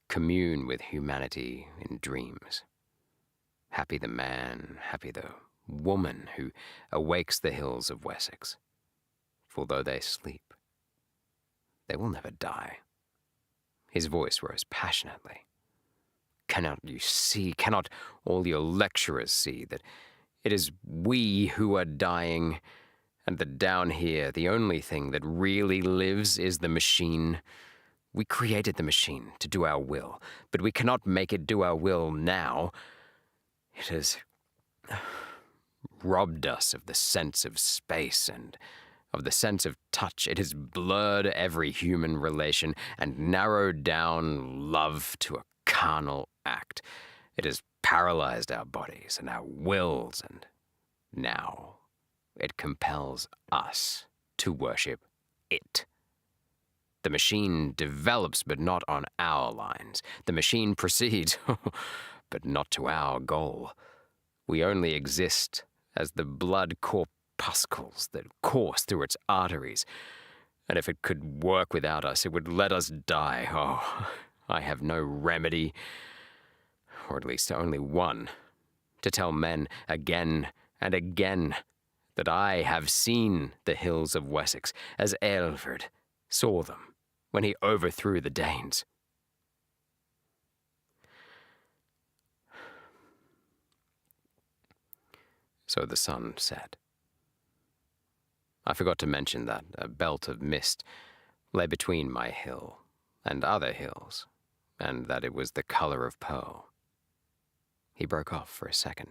commune with humanity in dreams. Happy the man, happy the woman who awakes the hills of Wessex. For though they sleep, they will never die. His voice rose passionately. Cannot you see, cannot all your lecturers see that it is we who are dying, and that down here the only thing that really lives is the machine? We created the machine to do our will, but we cannot make it do our will now. It has robbed us of the sense of space and of the sense of touch. It has blurred every human relation and narrowed down love to a carnal act. It has paralyzed our bodies and our wills, and now it compels us to worship it. The machine develops, but not on our lines. The machine proceeds, but not to our goal. We only exist as the blood corpuscles that course through its arteries. And if it could work without us, it would let us die. Oh, I have no remedy, or at least only one, to tell men again and again that I have seen the hills of Wessex as Aelfred saw them when he overthrew the Danes. So the sun set. I forgot to mention that a belt of mist lay between my hill and other hills, and that it was the color of pearl. He broke off for a second.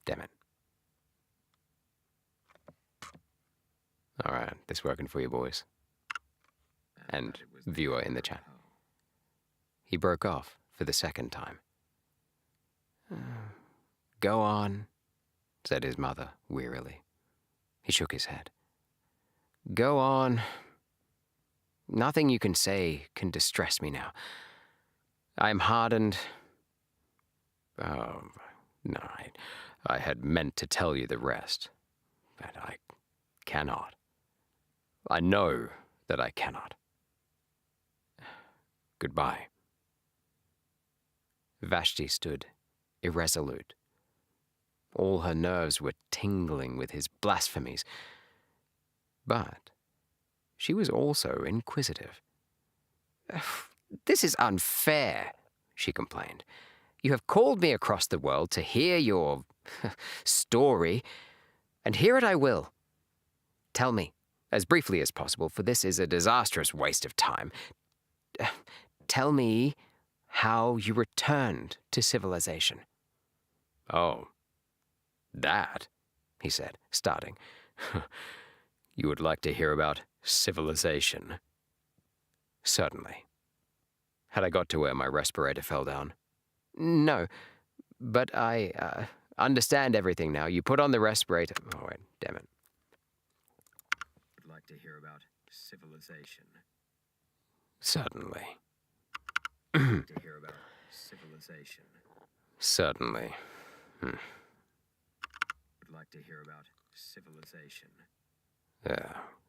Damn it. All right, this working for you boys? And viewer in the chat. He broke off for the second time. Go on, said his mother wearily. He shook his head. Go on. Nothing you can say can distress me now. I am hardened. Oh, no, I had meant to tell you the rest, but I cannot. I know that I cannot. Goodbye. Vashti stood, irresolute. All her nerves were tingling with his blasphemies. But she was also inquisitive. This is unfair, she complained. You have called me across the world to hear your story, and hear it I will. Tell me, as briefly as possible, for this is a disastrous waste of time. Tell me how you returned to civilization. Oh, that, he said, starting. You would like to hear about civilization? Certainly. Had I got to where my respirator fell down? No, but I understand everything now. You put on the respirator. Oh, wait, damn it. Would like to hear about civilization? Certainly. To hear about civilization? Certainly. Would like to hear about civilization?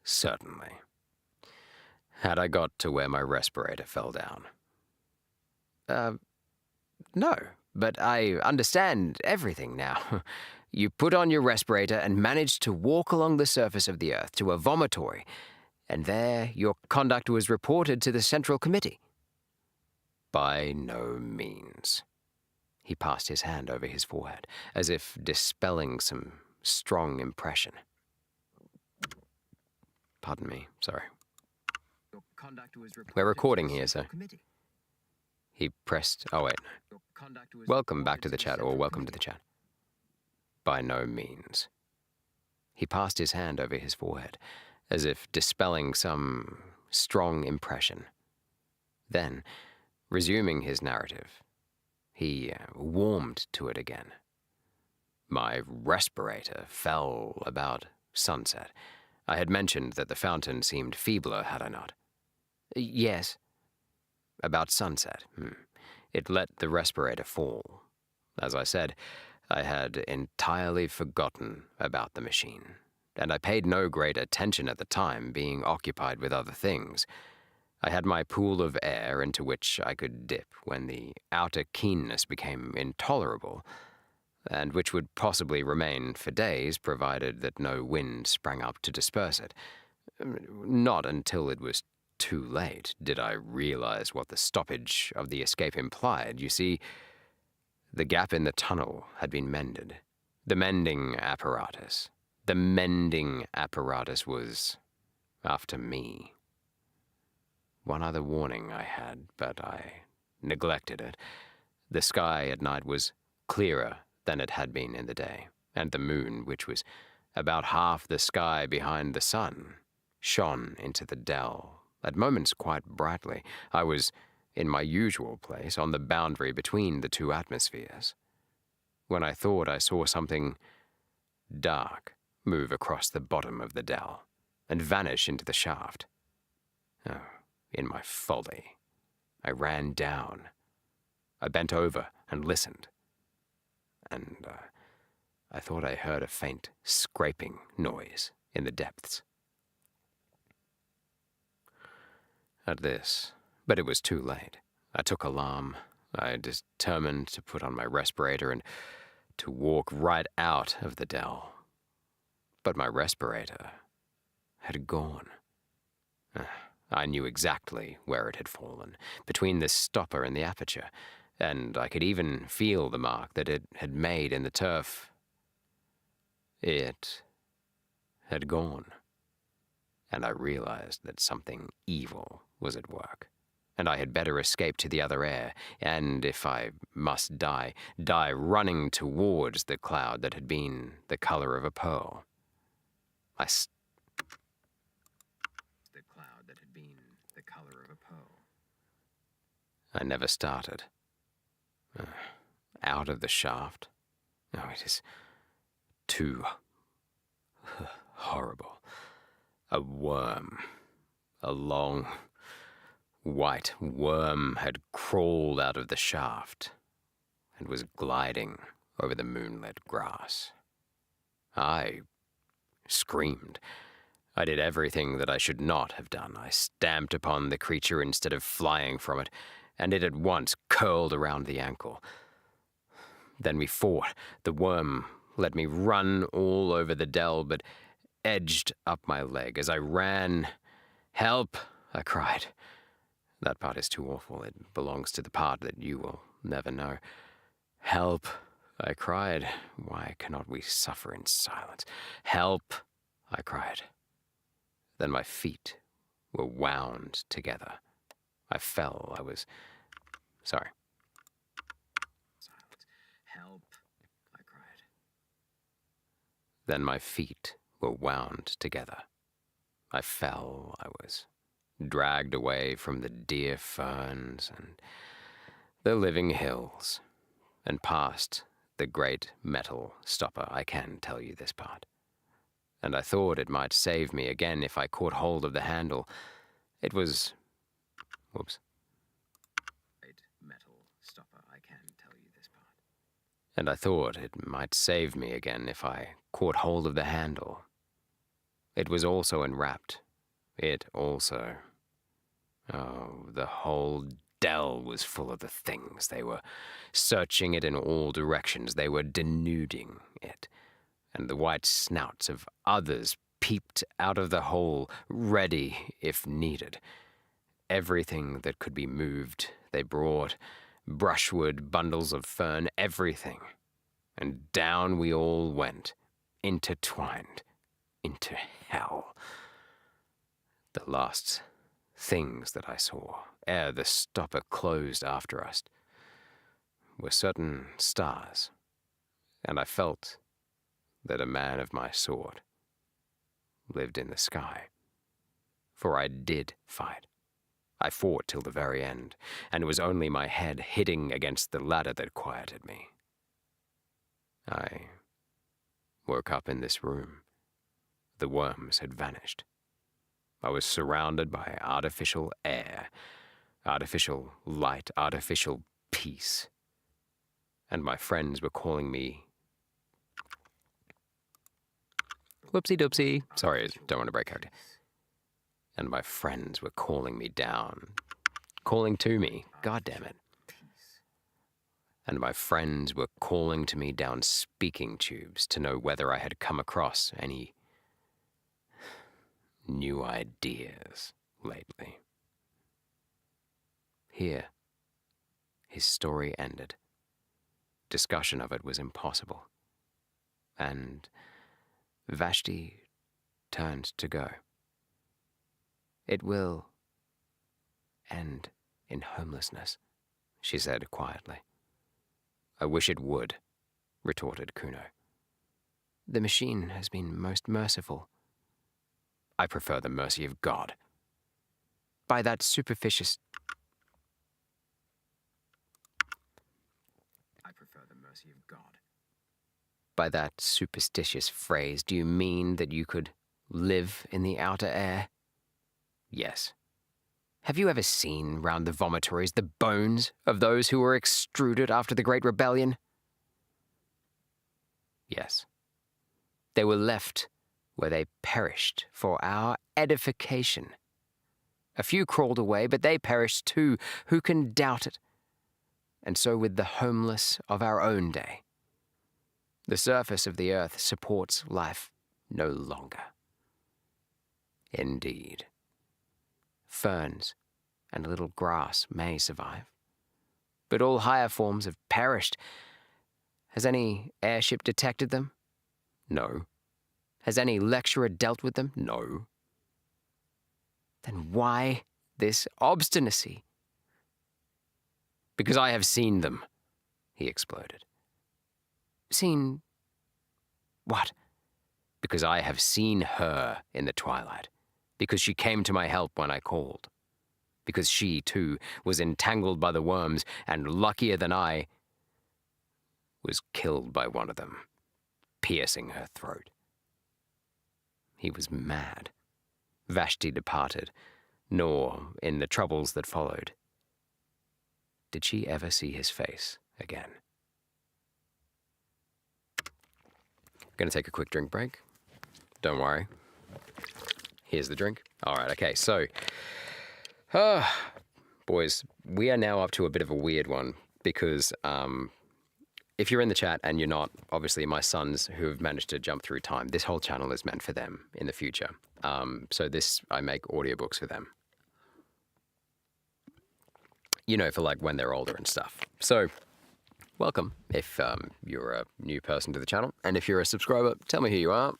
Certainly. Had I got to where my respirator fell down? No, but I understand everything now. You put on your respirator and managed to walk along the surface of the earth to a vomitory, and there your conduct was reported to the Central Committee. By no means. He passed his hand over his forehead, as if dispelling some strong impression. Pardon me, sorry. Your conduct was reported We're recording to the here, sir. Central Committee. He pressed... Oh, wait. Your conduct was Welcome back reported to the chat, or Central welcome to the Committee. chat. By no means. He passed his hand over his forehead, as if dispelling some strong impression. Then, resuming his narrative, he warmed to it again. My respirator fell about sunset. I had mentioned that the fountain seemed feebler, had I not? Yes. About sunset. It let the respirator fall. As I said, I had entirely forgotten about the machine, and I paid no great attention at the time, being occupied with other things. I had my pool of air into which I could dip when the outer keenness became intolerable, and which would possibly remain for days provided that no wind sprang up to disperse it. Not until it was too late did I realize what the stoppage of the escape implied. You see, the gap in the tunnel had been mended. The mending apparatus was after me. One other warning I had, but I neglected it. The sky at night was clearer than it had been in the day, and the moon, which was about half the sky behind the sun, shone into the dell, at moments quite brightly. I was in my usual place, on the boundary between the two atmospheres, when I thought I saw something dark move across the bottom of the dell and vanish into the shaft. Oh, in my folly, I ran down. I bent over and listened, and I thought I heard a faint scraping noise in the depths. At this, but it was too late. I took alarm. I determined to put on my respirator and to walk right out of the dell. But my respirator had gone. I knew exactly where it had fallen, between the stopper and the aperture, and I could even feel the mark that it had made in the turf. It had gone, and I realized that something evil was at work, and I had better escape to the other air, and if I must die running towards the cloud that had been the color of a pearl. I never started. Out of the shaft. Oh, it is too horrible. A worm, a long, white worm had crawled out of the shaft and was gliding over the moonlit grass. I screamed. I did everything that I should not have done. I stamped upon the creature instead of flying from it, and it at once curled around the ankle. Then we fought. The worm let me run all over the dell, but edged up my leg as I ran. "Help!" I cried. That part is too awful. It belongs to the part that you will never know. "Help!" I cried. Why cannot we suffer in silence? "Help!" I cried. Then my feet were wound together. I fell. Sorry. Silence. "Help!" I cried. Then my feet were wound together. I fell. I was dragged away from the dear ferns and the living hills, and past the great metal stopper. I can tell you this part. And I thought it might save me again if I caught hold of the handle. It was... Whoops. Great metal stopper. I can tell you this part. And I thought it might save me again if I caught hold of the handle. It was also enwrapped. It also... Oh, the whole dell was full of the things. They were searching it in all directions. They were denuding it. And the white snouts of others peeped out of the hole, ready if needed. Everything that could be moved they brought, brushwood, bundles of fern, everything. And down we all went, intertwined, into hell. The last things that I saw, ere the stopper closed after us, were certain stars, and I felt that a man of my sort lived in the sky. For I did fight. I fought till the very end, and it was only my head hitting against the ladder that quieted me. I woke up in this room. The worms had vanished. I was surrounded by artificial air, artificial light, artificial peace. and my friends were calling me... Whoopsie-doopsie. Sorry, don't want to break character. And my friends were calling me down. Calling to me. God damn it. And my friends were calling to me down speaking tubes to know whether I had come across any new ideas lately. Here, his story ended. Discussion of it was impossible. And Vashti turned to go. It will end in homelessness, she said quietly. I wish it would, retorted Kuno. The machine has been most merciful. I prefer the mercy of God. By that superstitious... I prefer the mercy of God. By that superstitious phrase, do you mean that you could live in the outer air? Yes. Have you ever seen round the vomitories the bones of those who were extruded after the Great Rebellion? Yes. They were left where they perished for our edification. A few crawled away, but they perished too. Who can doubt it? And so with the homeless of our own day. The surface of the earth supports life no longer. Indeed. Ferns and a little grass may survive, but all higher forms have perished. Has any airship detected them? No. Has any lecturer dealt with them? No. Then why this obstinacy? Because I have seen them, he exploded. Seen what? Because I have seen her in the twilight. Because she came to my help when I called. Because she, too, was entangled by the worms, and luckier than I, was killed by one of them, piercing her throat. He was mad. Vashti departed, nor, in the troubles that followed, did she ever see his face again. Gonna take a quick drink break. Don't worry. Here's the drink. All right, okay, so, boys, we are now up to a bit of a weird one because if you're in the chat and you're not, obviously my sons who have managed to jump through time, this whole channel is meant for them in the future. So I make audiobooks for them. You know, for like when they're older and stuff. So, welcome if you're a new person to the channel. And if you're a subscriber, tell me who you are.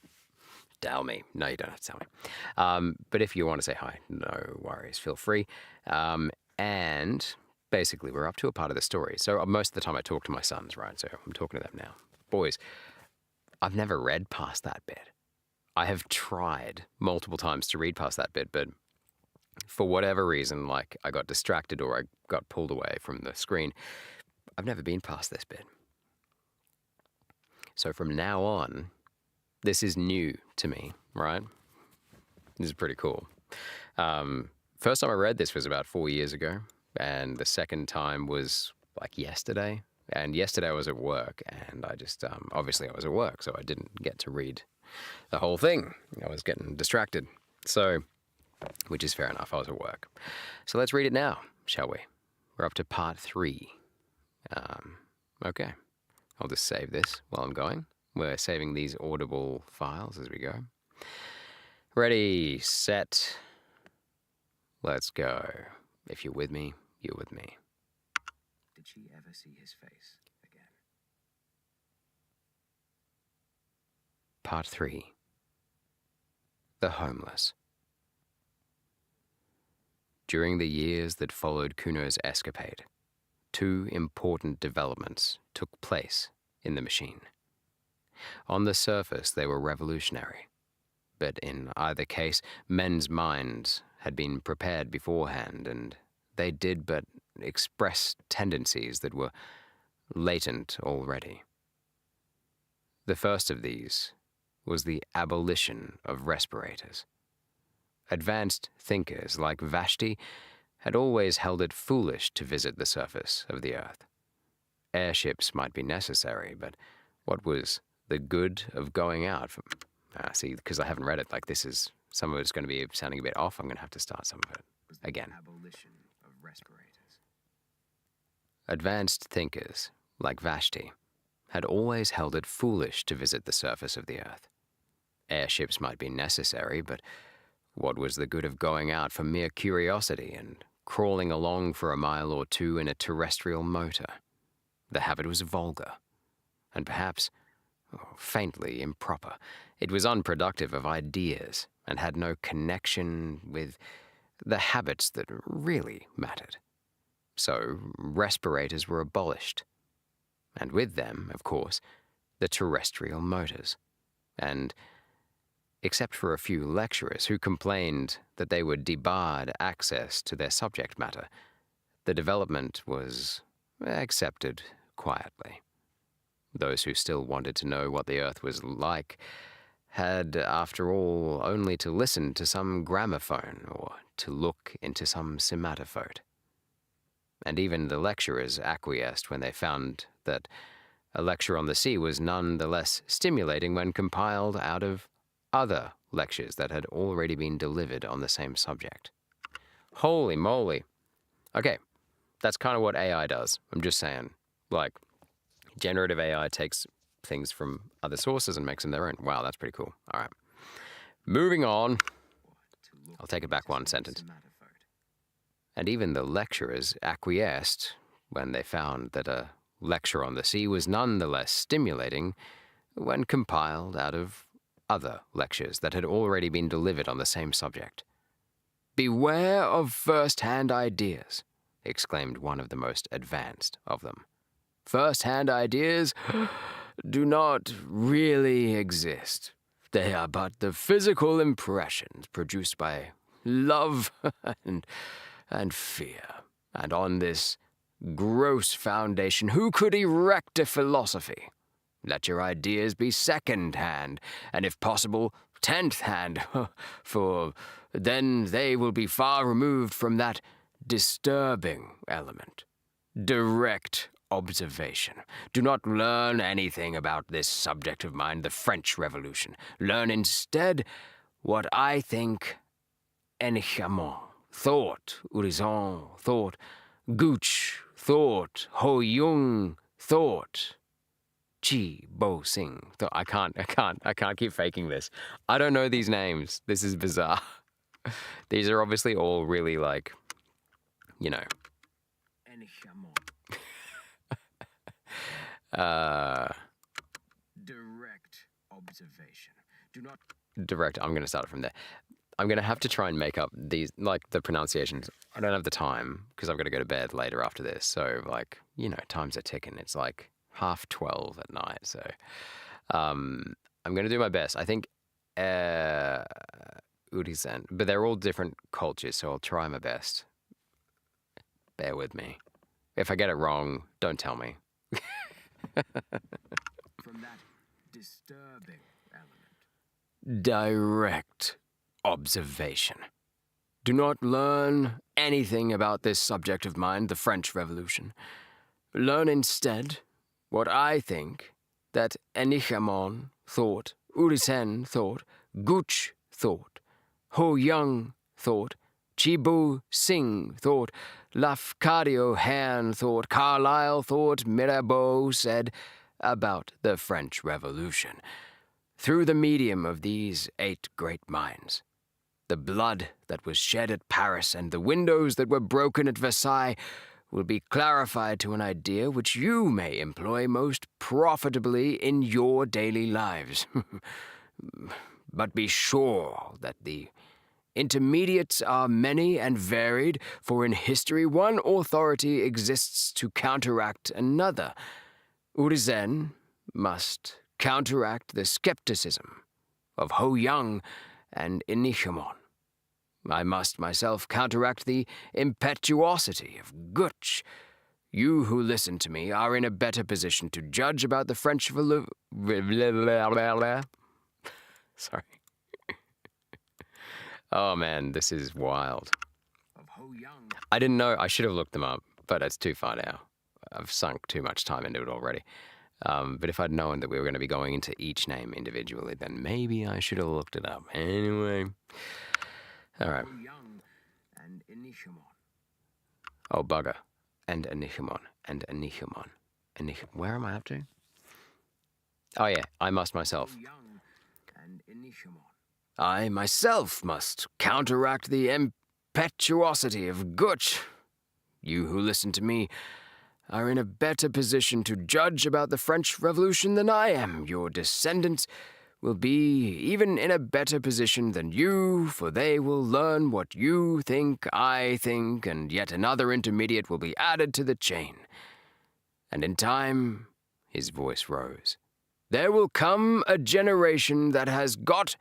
Tell me. No, you don't have to tell me. But if you want to say hi, no worries, feel free. And basically, we're up to a part of the story. So most of the time I talk to my sons, right? So I'm talking to them now. Boys, I've never read past that bit. I have tried multiple times to read past that bit, but for whatever reason, like I got distracted or I got pulled away from the screen. I've never been past this bit. So from now on, this is new to me, right? This is pretty cool. First time I read this was about 4 years ago, and the second time was like yesterday. And yesterday I was at work, and I just, obviously I was at work, so I didn't get to read the whole thing. I was getting distracted. So, which is fair enough, I was at work. So let's read it now, shall we? We're up to part 3. Okay, I'll just save this while I'm going. We're saving these audible files as we go. Ready, set, let's go. If you're with me, you're with me. Did she ever see his face again? Part 3. The Homeless. During the years that followed Kuno's escapade, 2 important developments took place in the machine. On the surface, they were revolutionary, but in either case, men's minds had been prepared beforehand, and they did but express tendencies that were latent already. The first of these was the abolition of respirators. Advanced thinkers like Vashti had always held it foolish to visit the surface of the earth. airships might be necessary, but what was the good of going out? See, because I haven't read it, like this is, some of it's going to be sounding a bit off. I'm going to have to start some of it again. Abolition of respirators. Advanced thinkers, like Vashti, had always held it foolish to visit the surface of the earth. Airships might be necessary, but what was the good of going out for mere curiosity and crawling along for a mile or two in a terrestrial motor? The habit was vulgar, and perhaps faintly improper. It was unproductive of ideas and had no connection with the habits that really mattered. So respirators were abolished, and with them, of course, the terrestrial motors. And except for a few lecturers who complained that they were debarred access to their subject matter, the development was accepted quietly. Those who still wanted to know what the earth was like had, after all, only to listen to some gramophone or to look into some cinematophote. And even the lecturers acquiesced when they found that a lecture on the sea was none the less stimulating when compiled out of other lectures that had already been delivered on the same subject. Holy moly. Okay, that's kind of what AI does. I'm just saying. Like, generative AI takes things from other sources and makes them their own. Wow, that's pretty cool. All right. Moving on. I'll take it back one sentence. And even the lecturers acquiesced when they found that a lecture on the sea was none the less stimulating when compiled out of other lectures that had already been delivered on the same subject. "Beware of first-hand ideas," exclaimed one of the most advanced of them. "First-hand ideas do not really exist. They are but the physical impressions produced by love and fear. And on this gross foundation, who could erect a philosophy? Let your ideas be second-hand, and if possible, 10th-hand, for then they will be far removed from that disturbing element. Direct observation. Do not learn anything about this subject of mine, the French Revolution. Learn instead what I think enchaînement, thought, horizon, thought, Gooch, thought, Ho Yung, thought, Chi Bo Sing. I can't keep faking this. I don't know these names. This is bizarre. These are obviously all really like, you know. Direct observation. Do not. Direct. I'm going to start it from there. I'm going to have to try and make up these, like, the pronunciations. I don't have the time because I've got to go to bed later after this. So, like, you know, times are ticking. It's like 12:30 at night. So, I'm going to do my best. I think Urisen, but they're all different cultures, so I'll try my best. Bear with me. If I get it wrong, don't tell me. From that disturbing element. Direct observation. Do not learn anything about this subject of mine, the French Revolution. Learn instead what I think, that Ennichamon thought, Urisen thought, Gooch thought, Ho Young thought, Chibu Singh thought, Lafcadio Hearn thought, Carlyle thought, Mirabeau said about the French Revolution. Through the medium of these 8 great minds, the blood that was shed at Paris and the windows that were broken at Versailles will be clarified to an idea which you may employ most profitably in your daily lives. But be sure that the intermediates are many and varied, for in history one authority exists to counteract another. Urizen must counteract the skepticism of Ho Yang and Inichamon. I must myself counteract the impetuosity of Gooch. You who listen to me are in a better position to judge about the French Sorry. Oh man, this is wild. I didn't know. I should have looked them up, but it's too far now. I've sunk too much time into it already. But if I'd known that we were going to be going into each name individually, then maybe I should have looked it up. Anyway. All right. And Inishamon. Oh, bugger. And Anishamon. And Anishamon. Where am I up to? Oh, yeah. I must myself. And Inishamon. I myself must counteract the impetuosity of Gutch. You who listen to me are in a better position to judge about the French Revolution than I am. Your descendants will be even in a better position than you, for they will learn what you think, I think, and yet another intermediate will be added to the chain. And in time, his voice rose, there will come a generation that has got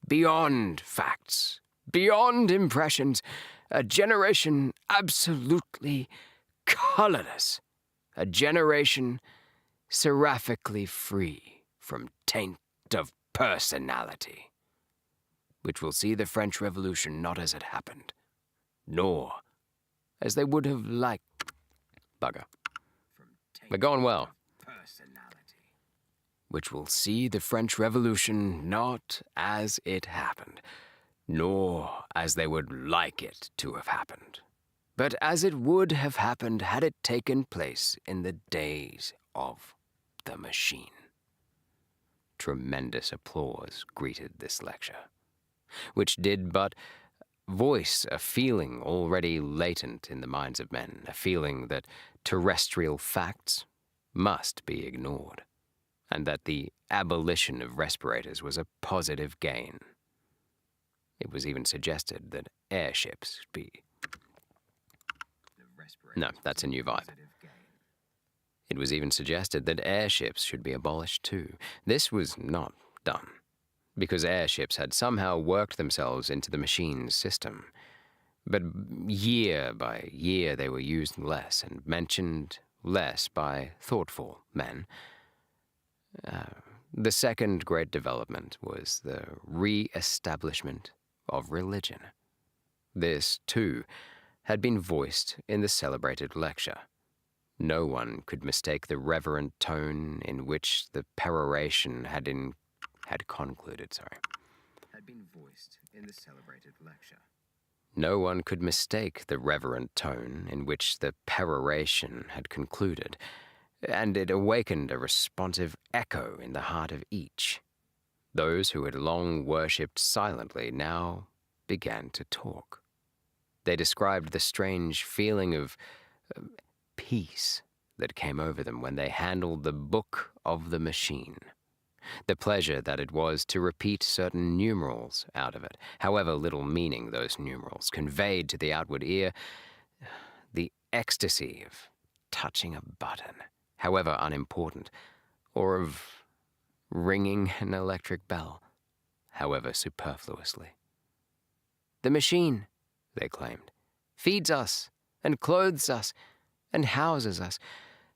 beyond facts, beyond impressions, a generation absolutely colorless, a generation seraphically free from taint of personality, which will see the French Revolution not as it happened, nor as they would have liked. Bugger. We're going well. Which will see the French Revolution not as it happened, nor as they would like it to have happened, but as it would have happened had it taken place in the days of the machine. Tremendous applause greeted this lecture, which did but voice a feeling already latent in the minds of men, a feeling that terrestrial facts must be ignored, and that the abolition of respirators was a positive gain. It was even suggested that airships be... No, that's a new vibe. It was even suggested that airships should be abolished too. This was not done, because airships had somehow worked themselves into the machine's system. But year by year they were used less and mentioned less by thoughtful men. The second great development was the re-establishment of religion. This, too, had been voiced in the celebrated lecture. No one could mistake the reverent tone in which the peroration had concluded. Had been voiced in the celebrated lecture. No one could mistake the reverent tone in which the peroration had concluded, and it awakened a responsive echo in the heart of each. Those who had long worshipped silently now began to talk. They described the strange feeling of peace that came over them when they handled the book of the machine, the pleasure that it was to repeat certain numerals out of it, however little meaning those numerals conveyed to the outward ear, the ecstasy of touching a button, however unimportant, or of ringing an electric bell, however superfluously. The machine, they claimed, feeds us and clothes us and houses us.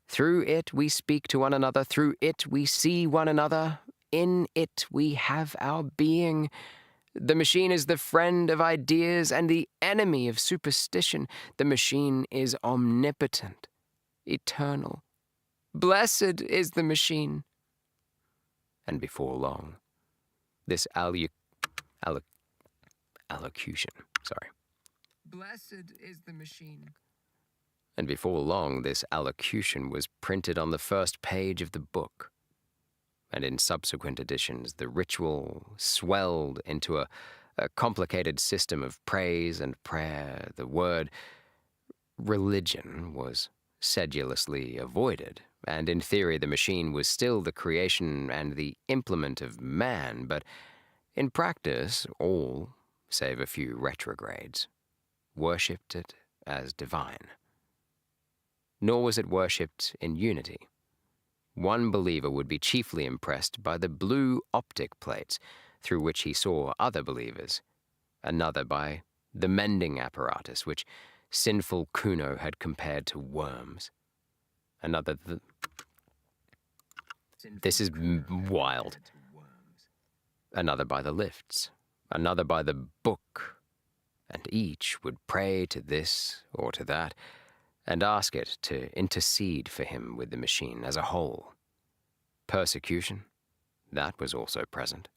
Through it we speak to one another, through it we see one another, in it we have our being. The machine is the friend of ideas and the enemy of superstition. The machine is omnipotent, eternal. Blessed is the machine. And before long, this allocution. Blessed is the machine. And before long, this allocution was printed on the first page of the book. And in subsequent editions, the ritual swelled into a complicated system of praise and prayer. The word religion was sedulously avoided, and in theory the machine was still the creation and the implement of man, but in practice all, save a few retrogrades, worshipped it as divine. Nor was it worshipped in unity. One believer would be chiefly impressed by the blue optic plates through which he saw other believers, another by the mending apparatus which sinful Kuno had compared to worms, another this is wild, another by the lifts, another by the book, and each would pray to this or to that, and ask it to intercede for him with the machine as a whole. Persecution, that was also present.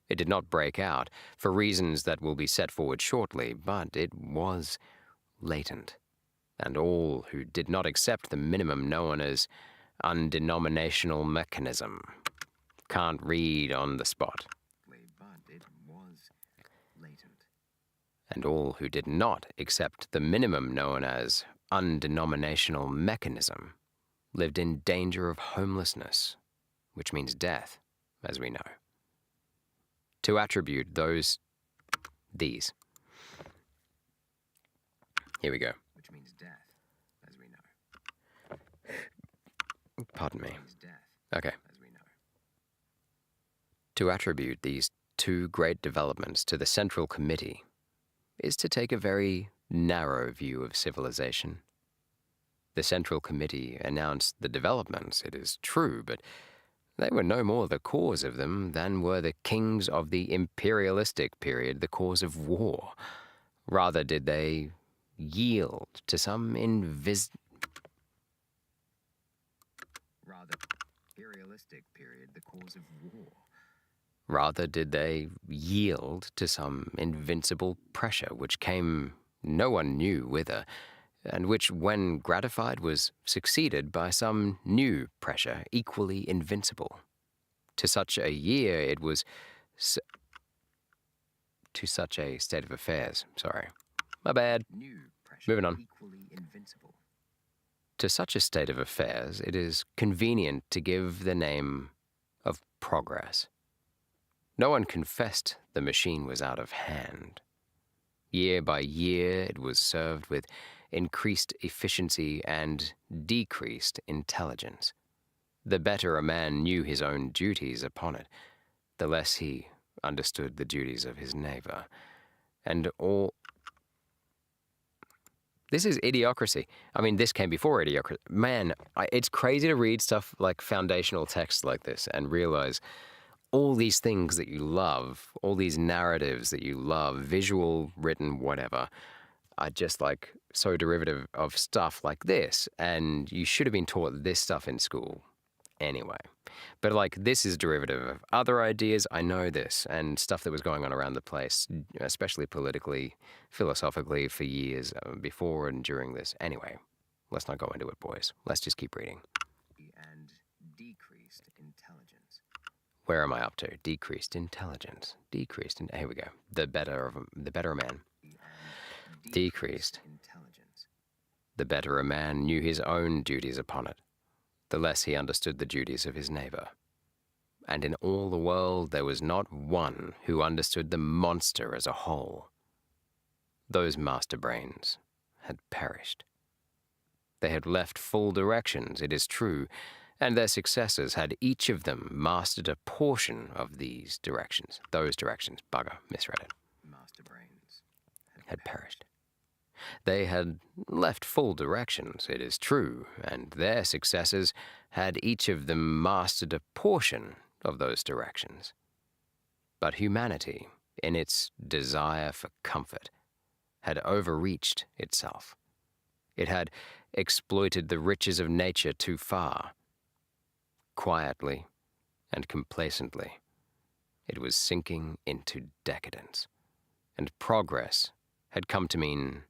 It did not break out, for reasons that will be set forward shortly, but it was latent, and all who did not accept the minimum known as undenominational mechanism can't read on the spot. But it was latent. And all who did not accept the minimum known as undenominational mechanism lived in danger of homelessness, which means death, as we know. To attribute these. Here we go. Which means death, as we know. Pardon me. Which means death, Okay. as we know. To attribute these two great developments to the Central Committee is to take a very narrow view of civilization. The Central Committee announced the developments, it is true, but they were no more the cause of them than were the kings of the imperialistic period the cause of war. Rather did they yield to some Imperialistic period, the cause of war. Rather did they yield to some invincible pressure which came no one knew whither, and which, when gratified, was succeeded by some new pressure equally invincible. To such a year it was... to such a state of affairs, sorry. My bad. New pressure, Moving on. equally invincible. To such a state of affairs, it is convenient to give the name of progress. No one confessed the machine was out of hand. Year by year, it was served with increased efficiency and decreased intelligence. The better a man knew his own duties upon it, the less he understood the duties of his neighbor. And all... This is idiocracy. I mean, this came before idiocracy. Man, it's crazy to read stuff like foundational texts like this and realize all these things that you love, all these narratives that you love, visual, written, whatever, are just like so derivative of stuff like this. And you should have been taught this stuff in school anyway. But like, this is derivative of other ideas. I know this, and stuff that was going on around the place, especially politically, philosophically, for years before and during this. Anyway, let's not go into it, boys. Let's just keep reading. And decreased intelligence. Where am I up to? Decreased intelligence. Here we go. The better a man. Decreased intelligence. The better a man knew his own duties upon it, the less he understood the duties of his neighbor. And in all the world there was not one who understood the monster as a whole. Those master brains had perished. They had left full directions, it is true, and their successors had each of them mastered a portion of these directions. Those directions, bugger, misread it. Master brains had perished. They had left full directions, it is true, and their successors had each of them mastered a portion of those directions. But humanity, in its desire for comfort, had overreached itself. It had exploited the riches of nature too far. Quietly and complacently, it was sinking into decadence, and progress had come to mean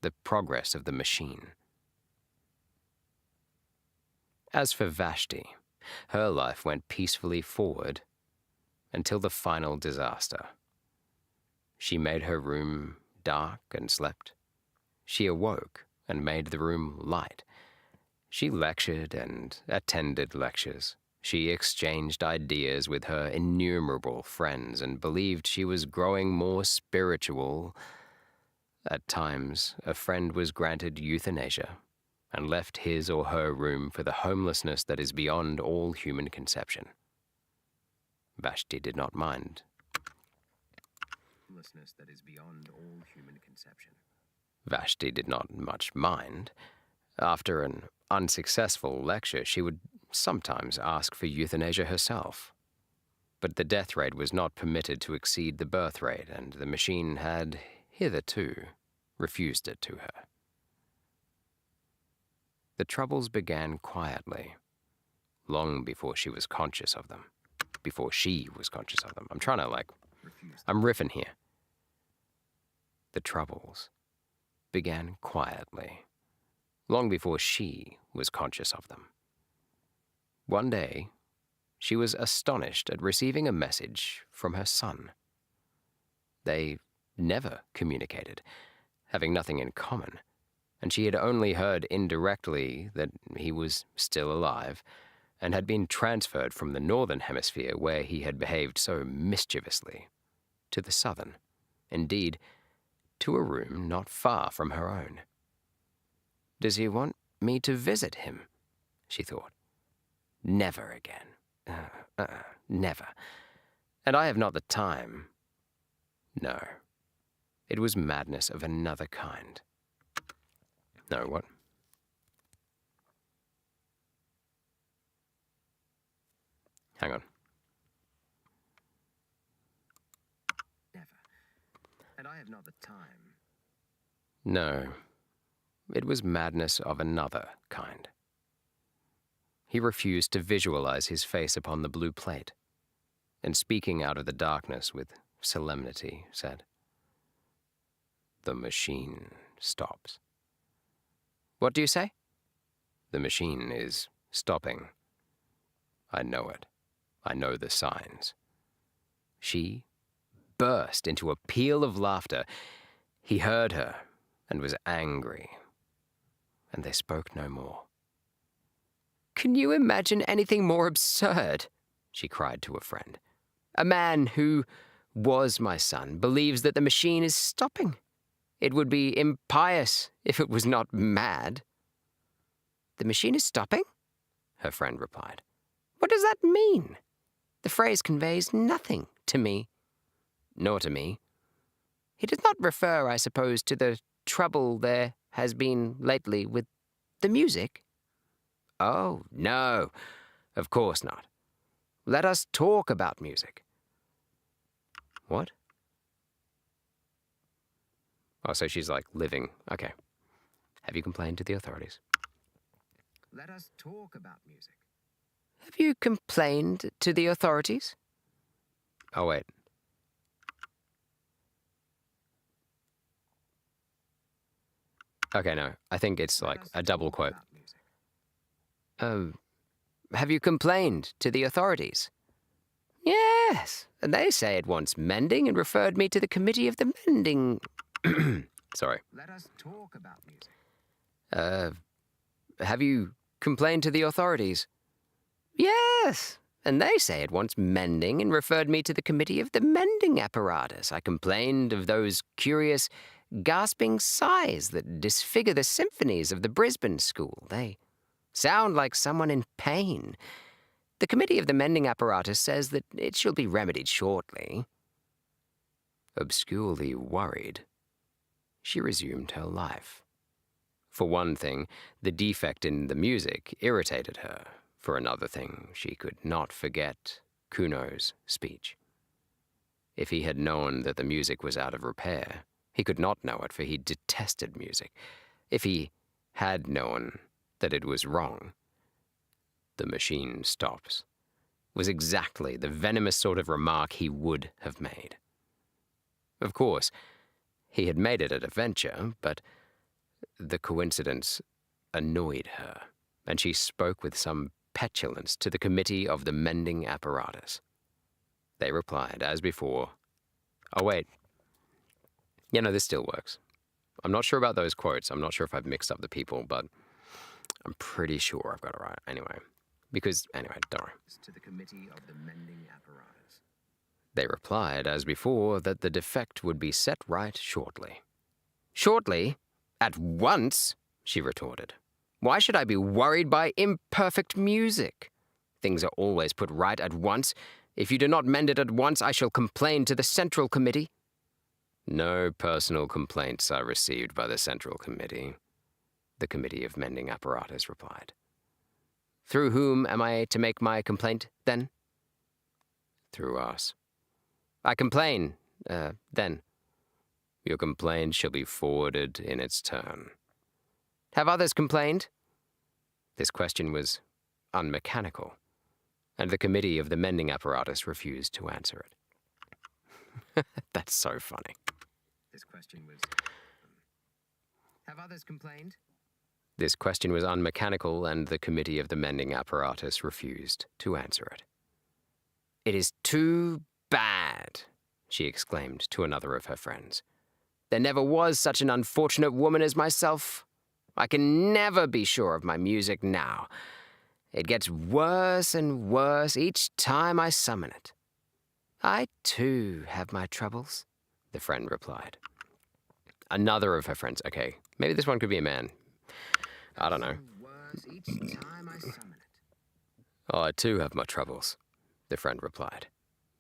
the progress of the machine. As for Vashti, her life went peacefully forward until the final disaster. She made her room dark and slept. She awoke and made the room light. She lectured and attended lectures. She exchanged ideas with her innumerable friends and believed she was growing more spiritual. At times, a friend was granted euthanasia and left his or her room for the homelessness that is beyond all human conception. Vashti did not mind. Homelessness that is beyond all human conception. Vashti did not much mind. After an unsuccessful lecture, she would sometimes ask for euthanasia herself. But the death rate was not permitted to exceed the birth rate, and the machine had hitherto refused it to her. The troubles began quietly, long before she was conscious of them. Before she was conscious of them. I'm trying to, I'm riffing here. The troubles began quietly, long before she was conscious of them. One day, she was astonished at receiving a message from her son. They never communicated, having nothing in common, and she had only heard indirectly that he was still alive and had been transferred from the northern hemisphere, where he had behaved so mischievously, to the southern, indeed, to a room not far from her own. Does he want me to visit him? She thought. Never again. Never. And I have not the time. No. It was madness of another kind. No, what? Hang on. Never. And I have not the time. No. It was madness of another kind. He refused to visualize his face upon the blue plate, and speaking out of the darkness with solemnity, said, "The machine stops." What do you say? The machine is stopping. I know it. I know the signs. She burst into a peal of laughter. He heard her and was angry, and they spoke no more. Can you imagine anything more absurd? She cried to a friend. A man who was my son believes that the machine is stopping. It would be impious if it was not mad. The machine is stopping? Her friend replied. What does that mean? The phrase conveys nothing to me. Nor to me. He does not refer, I suppose, to the trouble there has been lately with the music? Oh, no, of course not. Let us talk about music. What? Oh, so she's living. Okay. Have you complained to the authorities? Let us talk about music. Have you complained to the authorities? Oh, wait. Okay, no. I think it's a double quote. Have you complained to the authorities? Yes, and they say it wants mending and referred me to the committee of the mending... Sorry. Let us talk about music. Have you complained to the authorities? Yes, and they say it wants mending and referred me to the committee of the mending apparatus. I complained of those curious, gasping sighs that disfigure the symphonies of the Brisbane school. They sound like someone in pain. The committee of the mending apparatus says that it shall be remedied shortly. Obscurely worried, she resumed her life. For one thing, the defect in the music irritated her. For another thing, she could not forget Kuno's speech. If he had known that the music was out of repair, he could not know it, for he detested music. If he had known that it was wrong, the machine stops, was exactly the venomous sort of remark he would have made. Of course, he had made it at a venture, but the coincidence annoyed her, and she spoke with some petulance to the committee of the mending apparatus. They replied, as before, oh, wait. Yeah, no, this still works. I'm not sure about those quotes. I'm not sure if I've mixed up the people, but I'm pretty sure I've got it right. Anyway, don't worry. To the committee of the mending apparatus. They replied, as before, that the defect would be set right shortly. Shortly? At once? She retorted. Why should I be worried by imperfect music? Things are always put right at once. If you do not mend it at once, I shall complain to the Central Committee. No personal complaints are received by the Central Committee, the Committee of Mending Apparatus replied. Through whom am I to make my complaint, then? Through us. I complain, then. Your complaint shall be forwarded in its turn. Have others complained? This question was unmechanical, and the committee of the mending apparatus refused to answer it. That's so funny. This question was... Have others complained? This question was unmechanical, and the committee of the mending apparatus refused to answer it. "It is too bad," she exclaimed to another of her friends. "There never was such an unfortunate woman as myself. I can never be sure of my music now. It gets worse and worse each time I summon it." "I, too, have my troubles," the friend replied. Another of her friends, okay, maybe this one could be a man. I don't know. Worse each time I summon it. "Oh, I too have my troubles," the friend replied.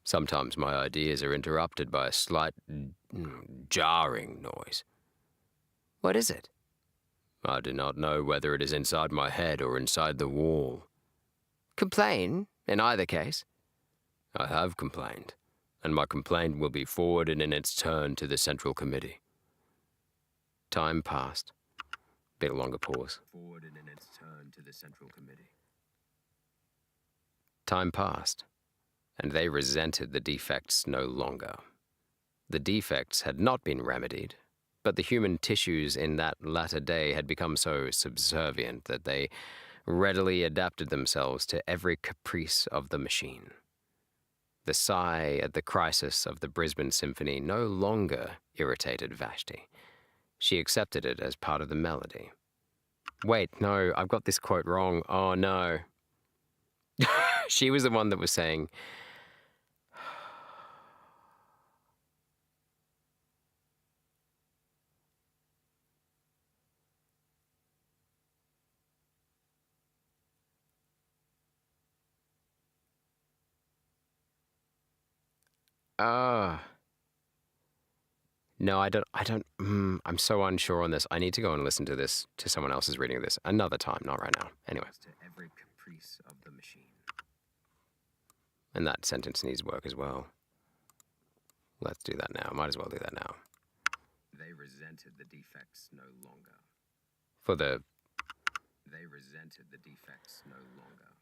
"Sometimes my ideas are interrupted by a slight jarring noise." "What is it?" "I do not know whether it is inside my head or inside the wall." "Complain, in either case." "I have complained, and my complaint will be forwarded in its turn to the Central Committee." Time passed. Bit longer pause. Forwarded in its turn to the Central Committee. Time passed, and they resented the defects no longer. The defects had not been remedied, but the human tissues in that latter day had become so subservient that they readily adapted themselves to every caprice of the machine. The sigh at the crisis of the Brisbane Symphony no longer irritated Vashti. She accepted it as part of the melody. Wait, no, I've got this quote wrong. Oh, no. She was the one that was saying, no, I'm so unsure on this. I need to go and listen to this, to someone else's reading of this another time, not right now. Anyway. To every caprice of the machine. And that sentence needs work as well. Let's do that now. Might as well do that now. They resented the defects no longer. They resented the defects no longer.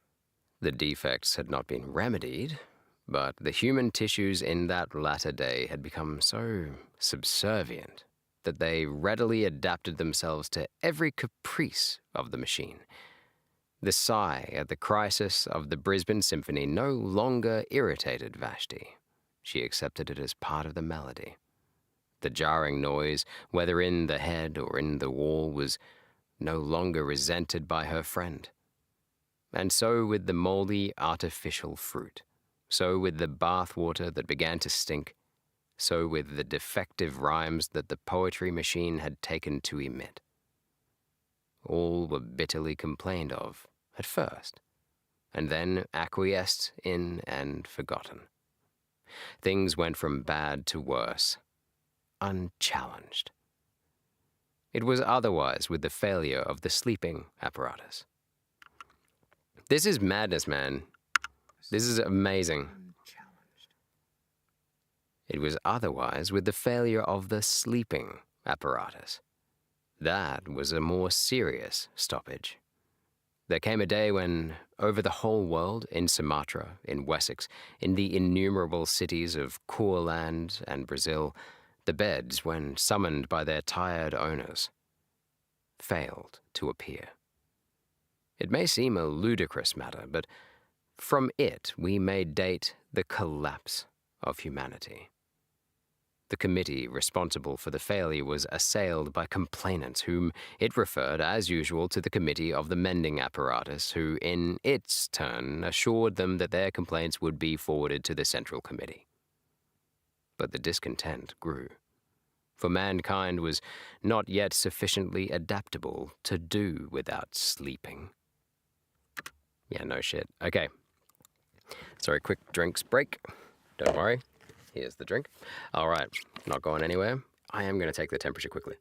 The defects had not been remedied, but the human tissues in that latter day had become so subservient that they readily adapted themselves to every caprice of the machine. The sigh at the crisis of the Brisbane Symphony no longer irritated Vashti. She accepted it as part of the melody. The jarring noise, whether in the head or in the wall, was no longer resented by her friend. And so with the moldy, artificial fruit, so with the bathwater that began to stink, so with the defective rhymes that the poetry machine had taken to emit. All were bitterly complained of at first, and then acquiesced in and forgotten. Things went from bad to worse, unchallenged. It was otherwise with the failure of the sleeping apparatus. This is madness, man. This is amazing. It was otherwise with the failure of the sleeping apparatus. That was a more serious stoppage. There came a day when, over the whole world, in Sumatra, in Wessex, in the innumerable cities of Courland and Brazil, the beds, when summoned by their tired owners, failed to appear. It may seem a ludicrous matter, but from it we may date the collapse of humanity. The committee responsible for the failure was assailed by complainants whom it referred, as usual, to the committee of the mending apparatus, who, in its turn, assured them that their complaints would be forwarded to the Central Committee. But the discontent grew, for mankind was not yet sufficiently adaptable to do without sleeping. Yeah, no shit. Okay. Sorry, quick drinks break. Don't worry. Here's the drink. All right, not going anywhere. I am going to take the temperature quickly.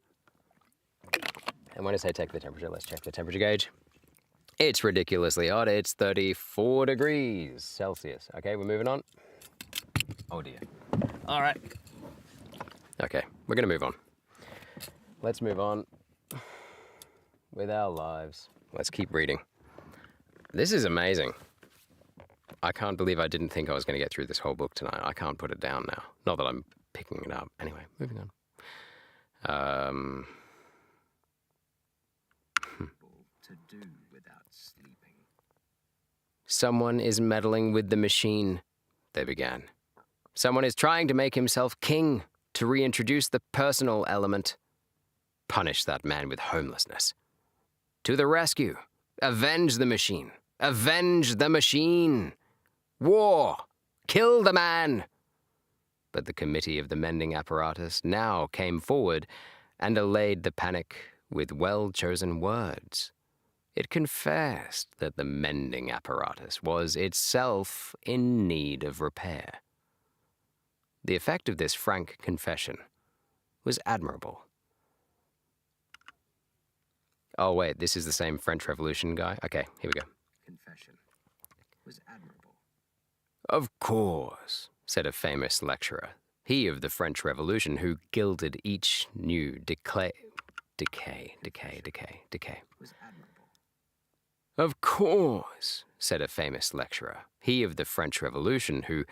And when I say take the temperature, let's check the temperature gauge. It's ridiculously hot. It's 34 degrees Celsius. Okay, we're moving on. Oh dear. All right. Okay, we're going to move on. Let's move on with our lives. Let's keep reading. This is amazing. I can't believe I didn't think I was going to get through this whole book tonight. I can't put it down now. Not that I'm picking it up. Anyway, moving on. To do without sleeping. Someone is meddling with the machine, they began. Someone is trying to make himself king, to reintroduce the personal element. Punish that man with homelessness. To the rescue. Avenge the machine. Avenge the machine. War. Kill the man. But the committee of the mending apparatus now came forward and allayed the panic with well-chosen words. It confessed that the mending apparatus was itself in need of repair. The effect of this frank confession was admirable. Oh, wait, this is the same French Revolution guy? Okay, here we go. Confession was admirable. Of course, said a famous lecturer, he of the French Revolution who gilded each new decay. Was admirable. Of course, said a famous lecturer, he of the French Revolution who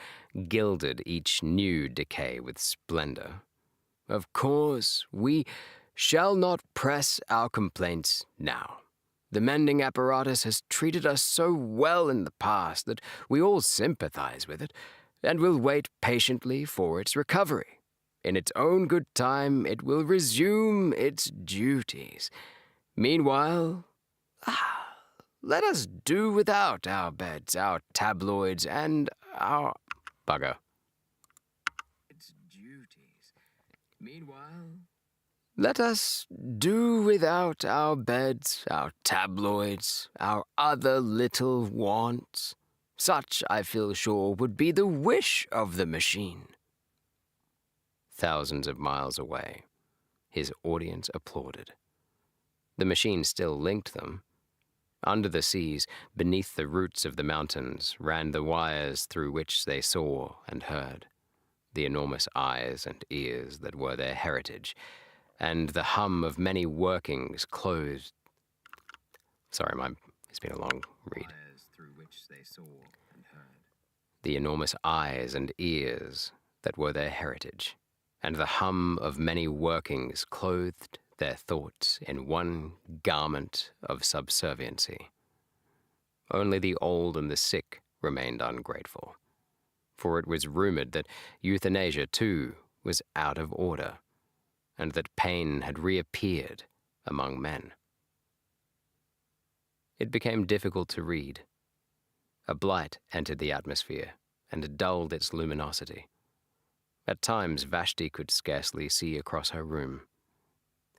gilded each new decay with splendor. Of course, we shall not press our complaints now. The mending apparatus has treated us so well in the past that we all sympathize with it, and will wait patiently for its recovery. In its own good time, it will resume its duties. Meanwhile, let us do without our beds, our tabloids, and our... Bugger. Its duties. Meanwhile... Let us do without our beds, our tabloids, our other little wants. Such, I feel sure, would be the wish of the machine. Thousands of miles away, his audience applauded. The machine still linked them. Under the seas, beneath the roots of the mountains, ran the wires through which they saw and heard, the enormous eyes and ears that were their heritage, and the hum of many workings closed. Sorry, it's been a long read. Wires through which they saw and heard. The enormous eyes and ears that were their heritage, and the hum of many workings clothed their thoughts in one garment of subserviency. Only the old and the sick remained ungrateful, for it was rumored that euthanasia, too, was out of order, and that pain had reappeared among men. It became difficult to read. A blight entered the atmosphere and dulled its luminosity. At times, Vashti could scarcely see across her room.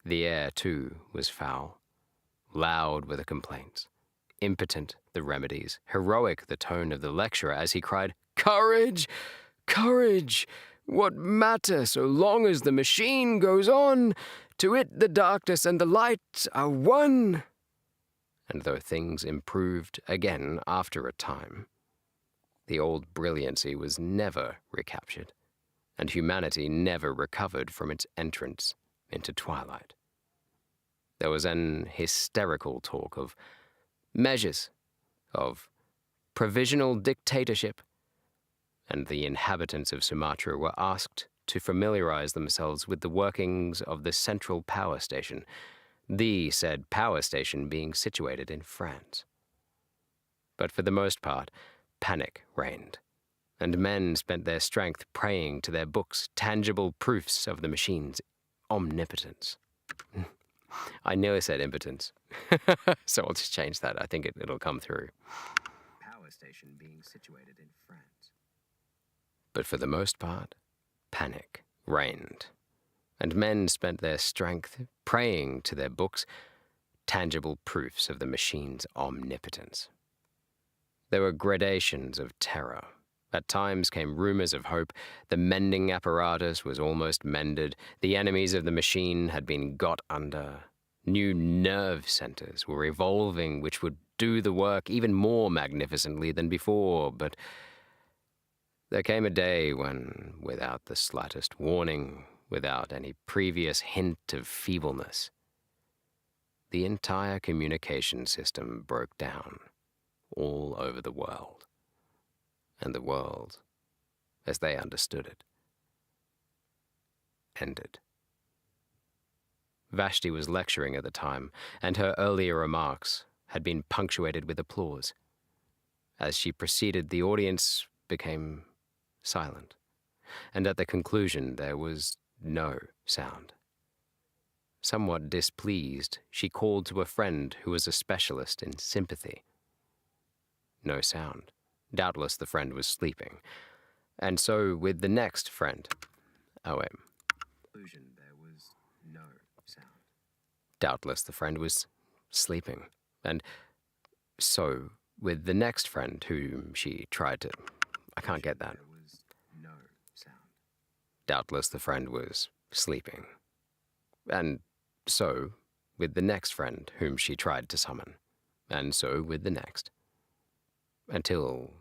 The air, too, was foul, loud with the complaints, impotent the remedies, heroic the tone of the lecturer as he cried, "Courage! Courage! What matter so long as the machine goes on? To it the darkness and the light are one." And though things improved again after a time, the old brilliancy was never recaptured, and humanity never recovered from its entrance into twilight. There was an hysterical talk of measures, of provisional dictatorship, and the inhabitants of Sumatra were asked to familiarize themselves with the workings of the central power station, the said power station being situated in France. But for the most part, panic reigned, and men spent their strength praying to their books tangible proofs of the machine's omnipotence. I nearly said impotence, so I'll just change that. I think it'll come through. Power station being situated in France. But for the most part, panic reigned, and men spent their strength praying to their books tangible proofs of the machine's omnipotence. There were gradations of terror. At times came rumors of hope. The mending apparatus was almost mended. The enemies of the machine had been got under. New nerve centers were evolving which would do the work even more magnificently than before. But there came a day when, without the slightest warning, without any previous hint of feebleness, the entire communication system broke down, all over the world. And the world, as they understood it, ended. Vashti was lecturing at the time, and her earlier remarks had been punctuated with applause. As she proceeded, the audience became silent, and at the conclusion there was no sound. Somewhat displeased, she called to a friend who was a specialist in sympathy. No sound. Doubtless the friend was sleeping. And so with the next friend. Oh, wait. There was no sound. Doubtless the friend was sleeping. And so with the next friend whom she tried to... I can't get that. There was no sound. Doubtless the friend was sleeping. And so with the next friend whom she tried to summon. And so with the next. Until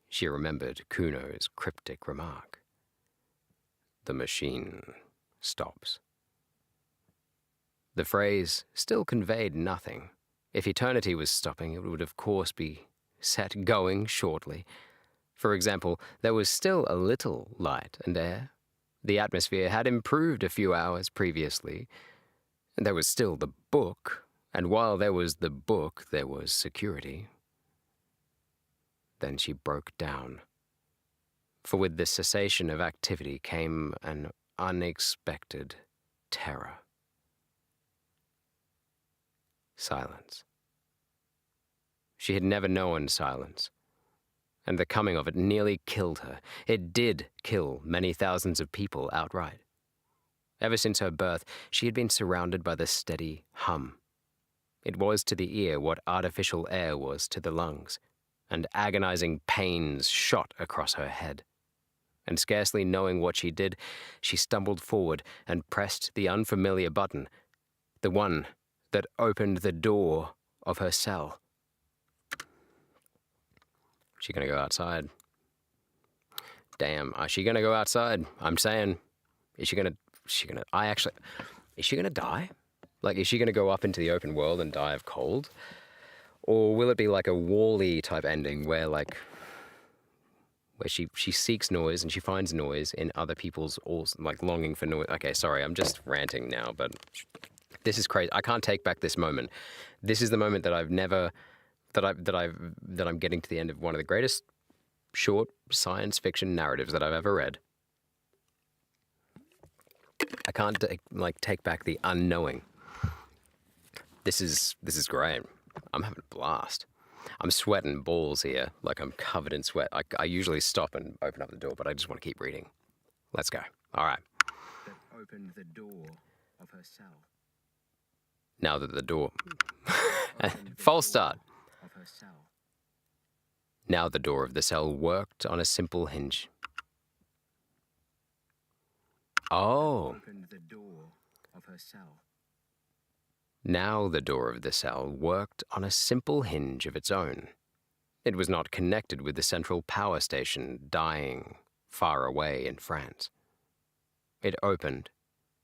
she remembered Kuno's cryptic remark. The machine stops. The phrase still conveyed nothing. If eternity was stopping, it would of course be set going shortly. For example, there was still a little light and air. The atmosphere had improved a few hours previously. There was still the book, and while there was the book, there was security. Then she broke down. For with the cessation of activity came an unexpected terror. Silence. She had never known silence, and the coming of it nearly killed her. It did kill many thousands of people outright. Ever since her birth, she had been surrounded by the steady hum. It was to the ear what artificial air was to the lungs, and agonizing pains shot across her head. And scarcely knowing what she did, she stumbled forward and pressed the unfamiliar button, the one that opened the door of her cell. She gonna go outside? Damn, is she gonna go outside? I'm saying, is she gonna die? Like, is she gonna go up into the open world and die of cold? Or will it be like a Wall-E type ending where she seeks noise and she finds noise in other people's longing for noise? Okay, sorry, I'm just ranting now, but this is crazy. I can't take back this moment. This is the moment that I'm getting to the end of one of the greatest short science fiction narratives that I've ever read. I can't take back the unknowing. This is great. I'm having a blast. I'm sweating balls here, like I'm covered in sweat. I usually stop and open up the door, but I just want to keep reading. Let's go. All right. That opened the door of her cell. Now that the door... False start. Of her cell. Now the door of the cell worked on a simple hinge. Oh. Opened the door of her cell. Now the door of the cell worked on a simple hinge of its own. It was not connected with the central power station dying far away in France. It opened,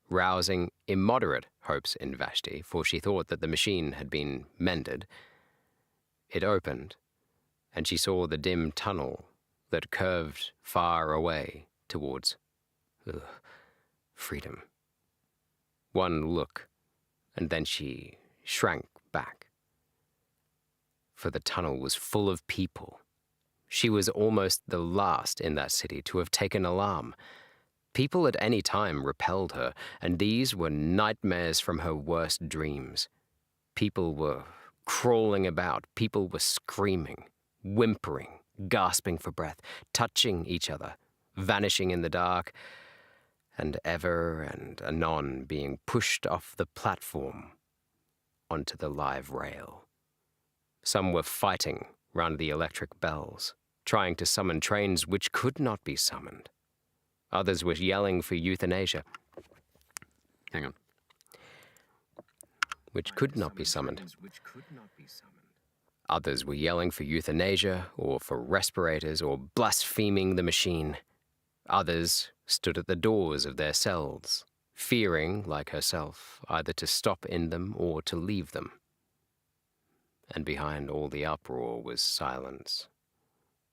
rousing immoderate hopes in Vashti, for she thought that the machine had been mended. It opened, and she saw the dim tunnel that curved far away towards freedom. One look, and then she shrank back. For the tunnel was full of people. She was almost the last in that city to have taken alarm. People at any time repelled her, and these were nightmares from her worst dreams. People were crawling about. People were screaming, whimpering, gasping for breath, touching each other, vanishing in the dark, and ever and anon being pushed off the platform onto the live rail. Some were fighting round the electric bells, trying to summon trains which could not be summoned. Others were yelling for euthanasia. Hang on. Which could not be summoned. Others were yelling for euthanasia, or for respirators, or blaspheming the machine. Others stood at the doors of their cells, fearing, like herself, either to stop in them or to leave them. and behind all the uproar was silence.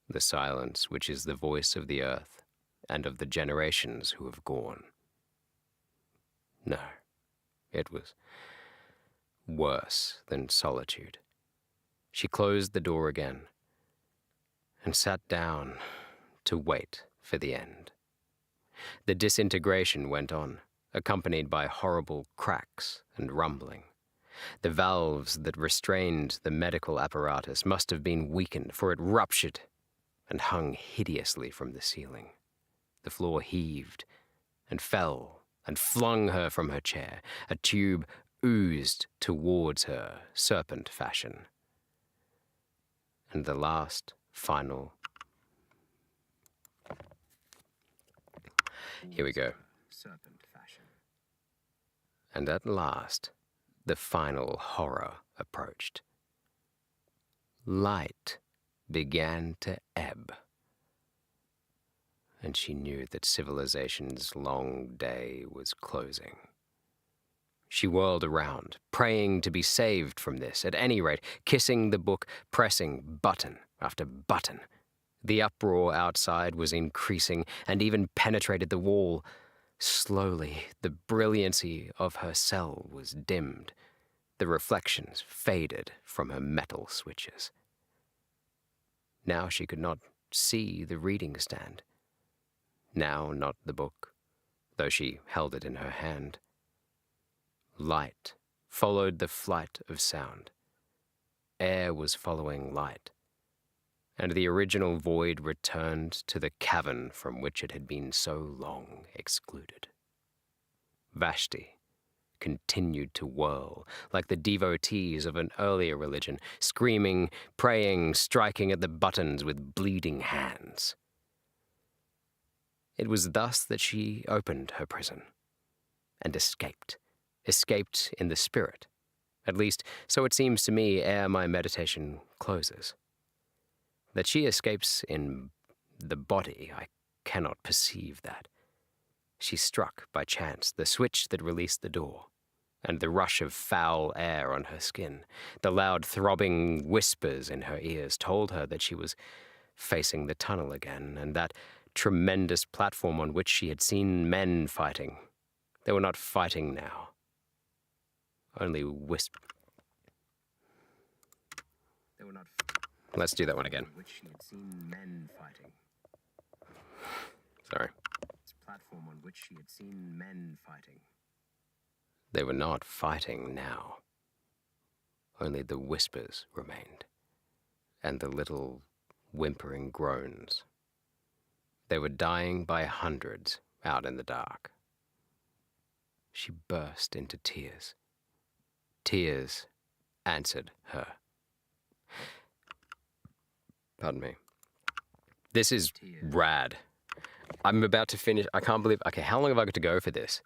The silence which is the voice of the earth and of the generations who have gone. No, it was worse than solitude. She closed the door again and sat down to wait for the end. The disintegration went on, accompanied by horrible cracks and rumbling. The valves that restrained the medical apparatus must have been weakened, for it ruptured and hung hideously from the ceiling. The floor heaved and fell and flung her from her chair. A tube oozed towards her, serpent fashion. And the last, final... Here we go. Serpent fashion. And at last, the final horror approached. Light began to ebb, and she knew that civilization's long day was closing. She whirled around, praying to be saved from this, at any rate, kissing the book, pressing button after button. The uproar outside was increasing and even penetrated the wall. Slowly, the brilliancy of her cell was dimmed. The reflections faded from her metal switches. Now she could not see the reading stand. Now not the book, though she held it in her hand. Light followed the flight of sound. Air was following light, and the original void returned to the cavern from which it had been so long excluded. Vashti continued to whirl like the devotees of an earlier religion, screaming, praying, striking at the buttons with bleeding hands. It was thus that she opened her prison and escaped in the spirit. At least, so it seems to me ere my meditation closes. That she escapes in the body, I cannot perceive that. She struck, by chance, the switch that released the door, and the rush of foul air on her skin, the loud throbbing whispers in her ears told her that she was facing the tunnel again, and that tremendous platform on which she had seen men fighting. They were not fighting now. Only They were not. Let's do that one again. Which she had seen men fighting. Sorry. It's a platform on which she had seen men fighting. They were not fighting now. Only the whispers remained, and the little whimpering groans. They were dying by hundreds out in the dark. She burst into tears. Tears answered her. Pardon me. This is rad. I'm about to finish. I can't believe... Okay, how long have I got to go for this?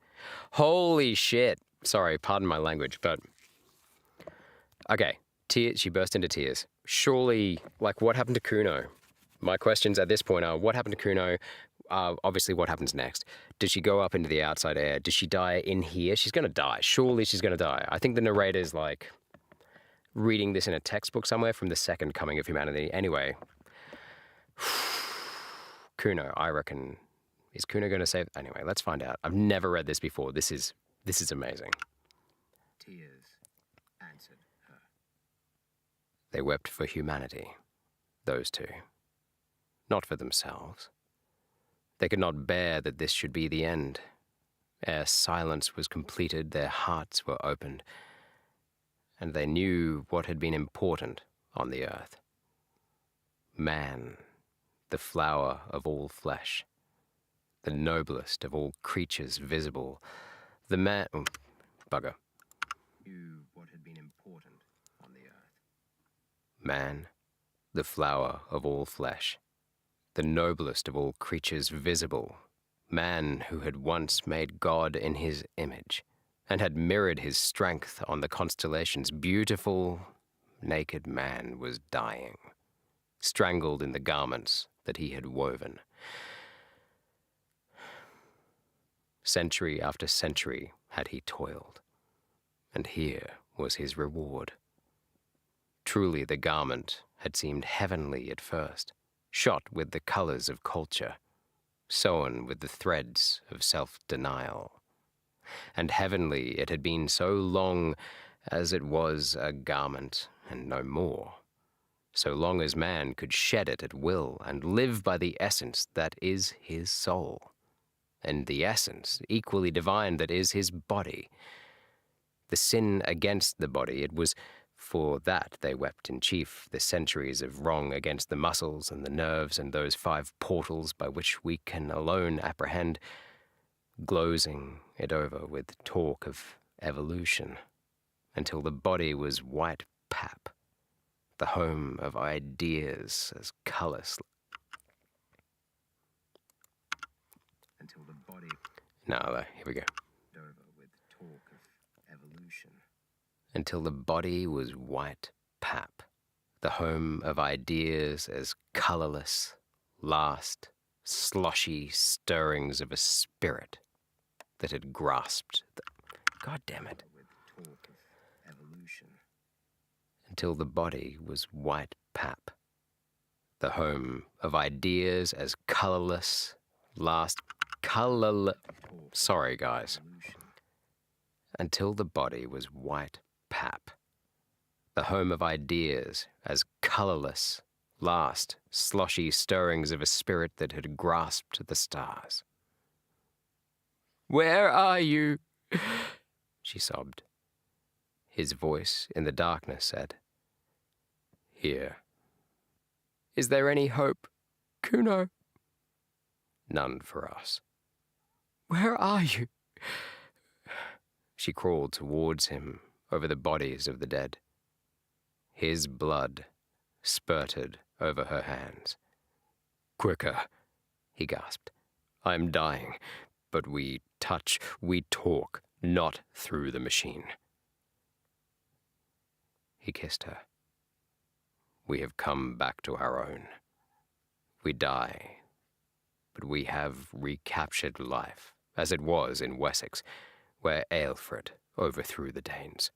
Holy shit. Sorry, pardon my language, but... Okay, tears. She burst into tears. Surely, like, what happened to Kuno? My questions at this point are, what happened to Kuno? Obviously, what happens next? Did she go up into the outside air? Did she die in here? She's going to die. Surely she's going to die. I think the narrator's, like, reading this in a textbook somewhere from the Second Coming of Humanity. Anyway, Kuno, I reckon... Is Kuno going to save... Anyway, let's find out. I've never read this before. This is amazing. Tears answered her. They wept for humanity, those two. Not for themselves. They could not bear that this should be the end. Ere silence was completed, their hearts were opened, and they knew what had been important on the earth. Man, the flower of all flesh, the noblest of all creatures visible, the man... Oh, bugger. Knew what had been important on the earth. Man, the flower of all flesh, the noblest of all creatures visible, man who had once made God in his image, and had mirrored his strength on the constellations, beautiful, naked man was dying, strangled in the garments that he had woven. Century after century had he toiled, and here was his reward. Truly the garment had seemed heavenly at first, shot with the colors of culture, sewn with the threads of self-denial. And heavenly it had been so long as it was a garment and no more, so long as man could shed it at will and live by the essence that is his soul, and the essence equally divine that is his body. The sin against the body, it was for that they wept in chief, the centuries of wrong against the muscles and the nerves and those 5 portals by which we can alone apprehend, glozing it over with talk of evolution, until the body was white pap, the home of ideas as colourless. Until the body. Here we go. Over with talk of evolution. Until the body was white pap, the home of ideas as colourless, last, sloshy stirrings of a spirit that had grasped the... God damn it. With talk of evolution. Until the body was white pap, the home of ideas as colourless, sorry, guys. Until the body was white pap, the home of ideas as colourless, last, sloshy stirrings of a spirit that had grasped the stars. "Where are you?" she sobbed. His voice in the darkness said, "Here." "Is there any hope, Kuno?" "None for us." "Where are you?" She crawled towards him over the bodies of the dead. His blood spurted over her hands. "Quicker," he gasped. "I'm dying, but we touch, we talk, not through the machine." He kissed her. "We have come back to our own. We die, but we have recaptured life, as it was in Wessex, where Aelfred overthrew the Danes.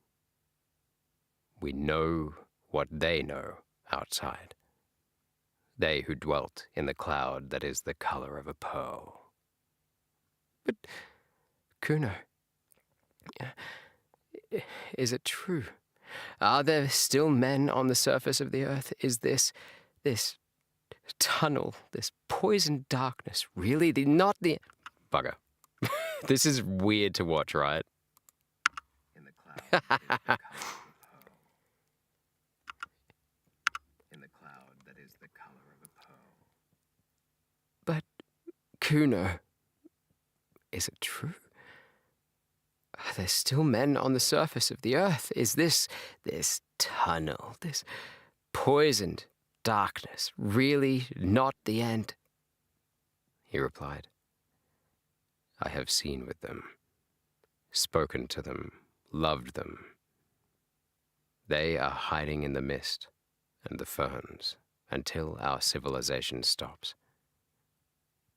We know what they know outside, they who dwelt in the cloud that is the color of a pearl." "But, Kuno, is it true? Are there still men on the surface of the earth? Is this tunnel, this poisoned darkness, really not the... Bugger. This is weird to watch, right? In the cloud, in the cloud that is the color of a pearl. But, Kuno, is it true? Are there still men on the surface of the earth? Is this tunnel, this poisoned darkness, really not the end?" He replied, "I have seen with them, spoken to them, loved them. They are hiding in the mist and the ferns until our civilization stops.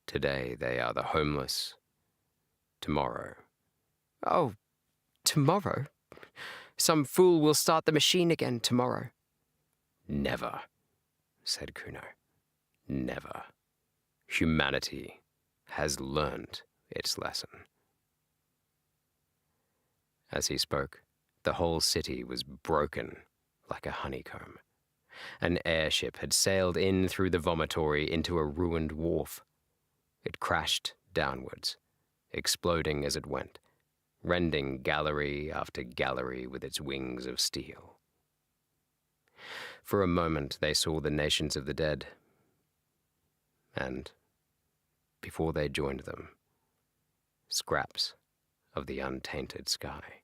Today they are the homeless. Tomorrow..." "Oh, tomorrow? Some fool will start the machine again tomorrow." "Never," said Kuno. "Never. Humanity has learned its lesson." As he spoke, the whole city was broken like a honeycomb. An airship had sailed in through the vomitory into a ruined wharf. It crashed downwards, exploding as it went, rending gallery after gallery with its wings of steel. For a moment they saw the nations of the dead, and, before they joined them, scraps of the untainted sky.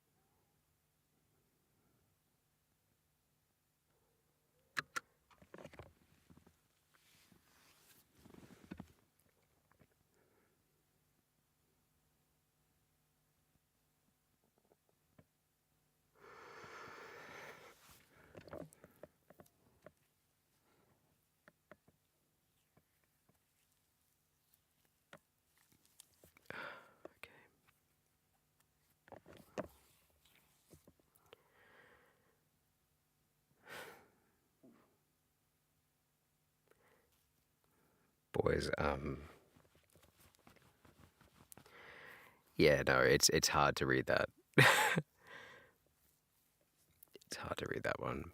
guys. Yeah, no, it's hard to read that. It's hard to read that one.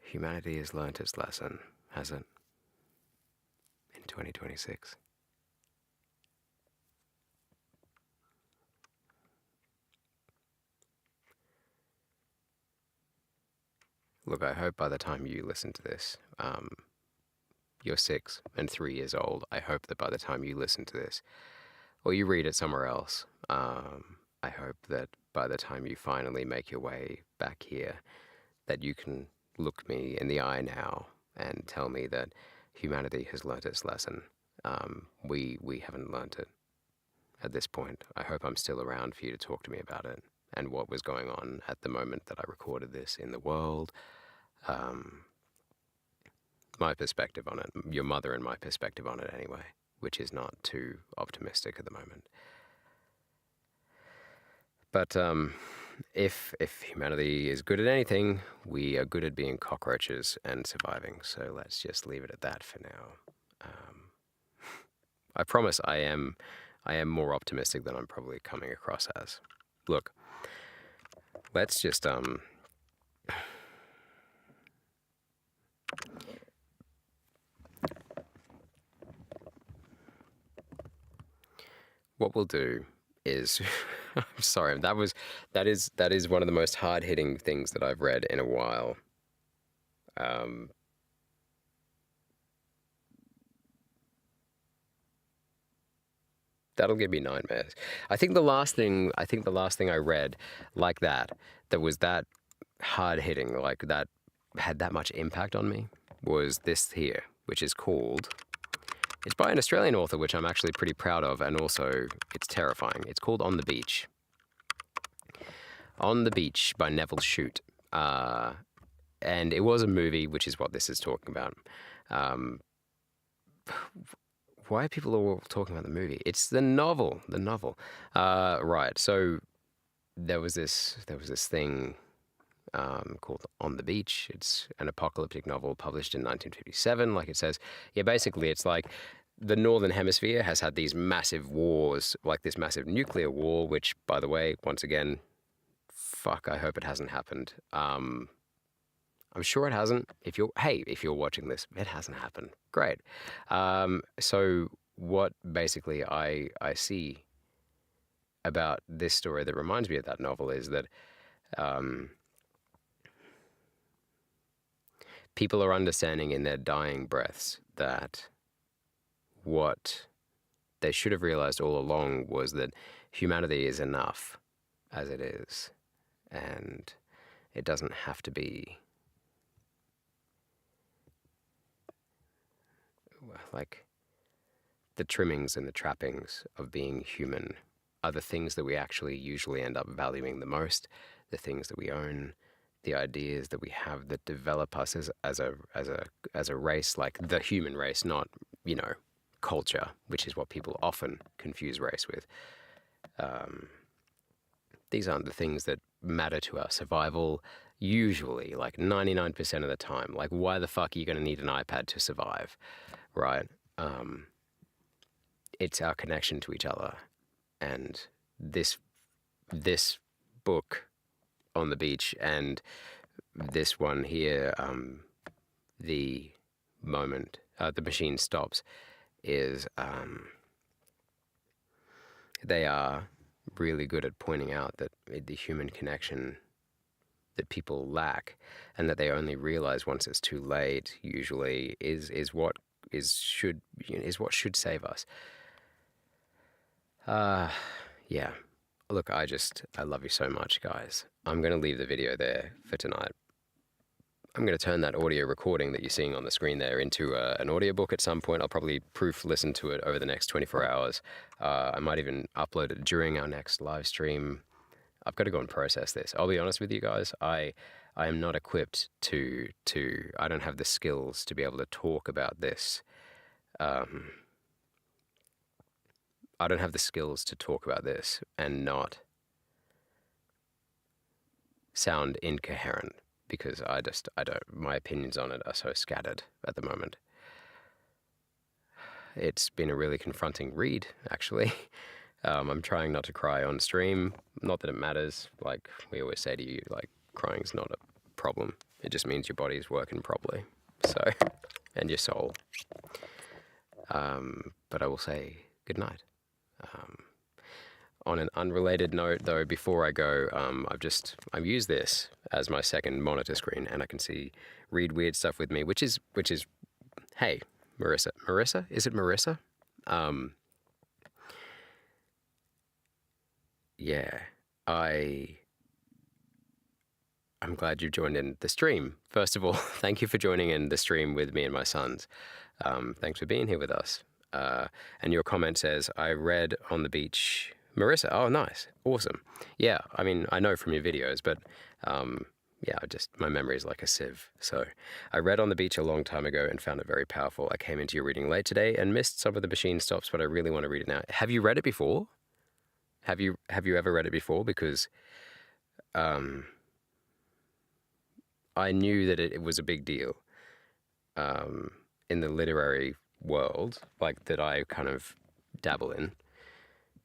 Humanity has learnt its lesson, has it? In 2026. Look, I hope by the time you listen to this, you're 6 and 3 years old. I hope that by the time you listen to this, or you read it somewhere else, I hope that by the time you finally make your way back here, that you can look me in the eye now and tell me that humanity has learnt its lesson. We haven't learnt it at this point. I hope I'm still around for you to talk to me about it and what was going on at the moment that I recorded this in the world. My perspective on it, your mother and my perspective on it anyway, which is not too optimistic at the moment. But if humanity is good at anything, we are good at being cockroaches and surviving. So let's just leave it at that for now. I promise I am more optimistic than I'm probably coming across as. Look, let's just what we'll do is I'm sorry, that is one of the most hard-hitting things that I've read in a while. That'll give me nightmares. I think the last thing I read like that was that hard-hitting, like that had that much impact on me, was this here, which is called, it's by an Australian author, which I'm actually pretty proud of, and also it's terrifying. It's called On the Beach. On the Beach by Neville Shute. And it was a movie, which is what this is talking about. Why are people all talking about the movie? It's the novel. Right. So there was this thing called On the Beach. It's an apocalyptic novel published in 1957. Like it says, yeah, basically it's like the Northern Hemisphere has had these massive wars, like this massive nuclear war, which, by the way, once again, fuck, I hope it hasn't happened. I'm sure it hasn't. If you're watching this, it hasn't happened. Great. So what basically I see about this story that reminds me of that novel is that people are understanding in their dying breaths that what they should have realized all along was that humanity is enough as it is, and it doesn't have to be like the trimmings and the trappings of being human are the things that we actually usually end up valuing the most, the things that we own, the ideas that we have that develop us as a race, like the human race, not, culture, which is what people often confuse race with. These aren't the things that matter to our survival, usually, like 99% of the time. Like, why the fuck are you going to need an iPad to survive, right? It's our connection to each other. And this book, On the Beach, and this one here, the moment the machine stops, is they are really good at pointing out that the human connection that people lack, and that they only realize once it's too late, usually is what should save us. Yeah. Look, I love you so much, guys. I'm going to leave the video there for tonight. I'm going to turn that audio recording that you're seeing on the screen there into an audiobook at some point. I'll probably listen to it over the next 24 hours. I might even upload it during our next live stream. I've got to go and process this. I'll be honest with you guys. I am not equipped to I don't have the skills to be able to talk about this. I don't have the skills to talk about this and not sound incoherent, because I don't, my opinions on it are so scattered at the moment. It's been a really confronting read, actually. I'm trying not to cry on stream. Not that it matters. Like we always say to you, like crying's not a problem. It just means your body's working properly. So, and your soul. But I will say good night. On an unrelated note, though, before I go, I've used this as my second monitor screen, and I can see Read Weird Stuff with me, which is, hey, Marissa, is it Marissa? Yeah, I'm glad you've joined in the stream. First of all, thank you for joining in the stream with me and my sons. Thanks for being here with us. And your comment says, I read on the beach. Marissa, oh, nice. Awesome. Yeah, I mean, I know from your videos, but yeah, my memory is like a sieve. So I read on the beach a long time ago and found it very powerful. I came into your reading late today and missed some of the machine stops, but I really want to read it now. Have you read it before? Have you ever read it before? Because I knew that it was a big deal in the literary world, like that I kind of dabble in.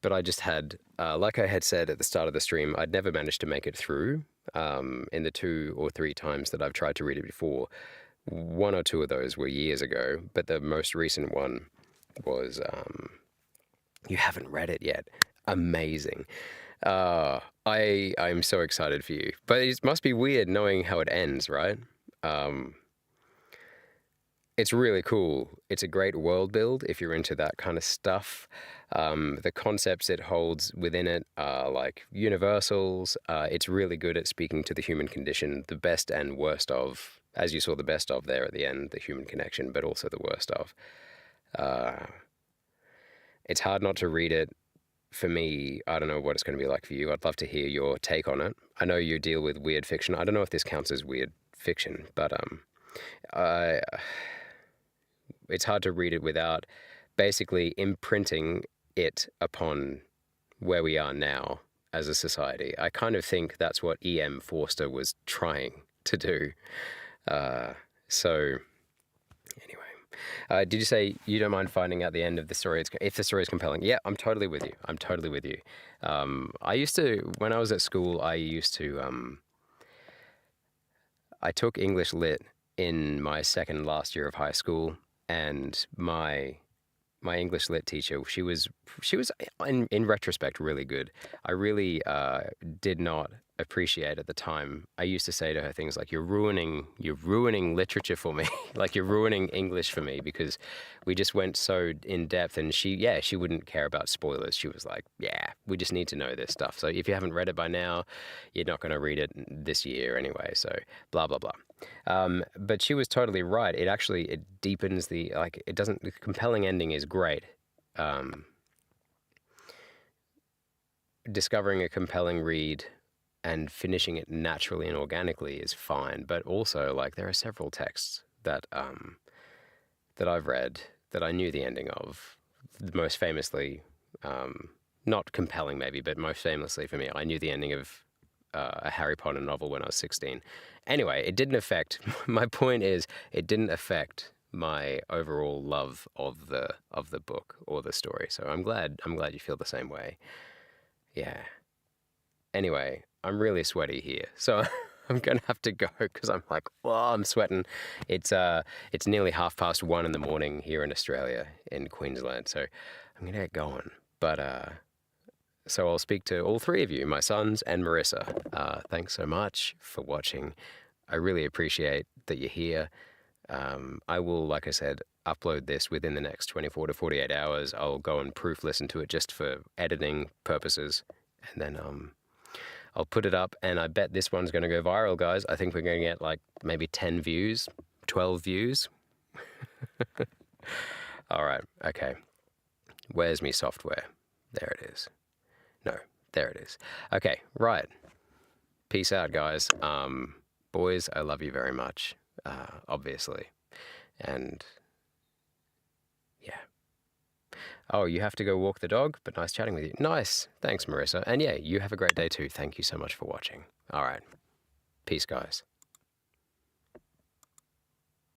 But I just had, like I had said at the start of the stream, I'd never managed to make it through in the 2 or 3 times that I've tried to read it before. 1 or 2 of those were years ago, but the most recent one was, you haven't read it yet. Amazing. I'm so excited for you. But it must be weird knowing how it ends, right? It's really cool. It's a great world build if you're into that kind of stuff. The concepts it holds within it are like universals. It's really good at speaking to the human condition, the best and worst of, as you saw the best of there at the end, the human connection, but also the worst of. It's hard not to read it. For me, I don't know what it's going to be like for you. I'd love to hear your take on it. I know you deal with weird fiction. I don't know if this counts as weird fiction, but it's hard to read it without basically imprinting it upon where we are now as a society. I kind of think that's what E.M. Forster was trying to do. So anyway, did you say you don't mind finding out the end of the story if the story is compelling? Yeah, I'm totally with you. I used to, when I was at school, I took English Lit in my second last year of high school, and my English Lit teacher, she was in retrospect really good. I really did not appreciate at the time. I used to say to her things like, you're ruining literature for me. Like you're ruining English for me, because we just went so in depth, and she wouldn't care about spoilers. She was like, yeah, we just need to know this stuff. So if you haven't read it by now, you're not going to read it this year anyway. So blah, blah, blah. But she was totally right. It deepens the compelling ending is great. Discovering a compelling read and finishing it naturally and organically is fine. But also, like, there are several texts that I've read that I knew the ending of. Most famously, not compelling maybe, but most famously for me, I knew the ending of a Harry Potter novel when I was 16. Anyway, it didn't affect, my point is, it didn't affect my overall love of the book or the story. So I'm glad you feel the same way. Yeah. Anyway, I'm really sweaty here, so I'm gonna have to go because I'm like, well, I'm sweating. It's nearly 1:30 in the morning here in Australia, in Queensland, so I'm gonna get going. But so I'll speak to all 3 of you, my sons and Marissa. Thanks so much for watching. I really appreciate that you're here. I will, like I said, upload this within the next 24 to 48 hours. I'll go and proof listen to it just for editing purposes, and then I'll put it up, and I bet this one's going to go viral, guys. I think we're going to get like maybe 10 views, 12 views. All right, okay. Where's me software? There it is. No, there it is. Okay, right. Peace out, guys. Boys, I love you very much, obviously. And yeah. Oh, you have to go walk the dog, but nice chatting with you. Nice. Thanks, Marissa. And yeah, you have a great day too. Thank you so much for watching. All right. Peace, guys.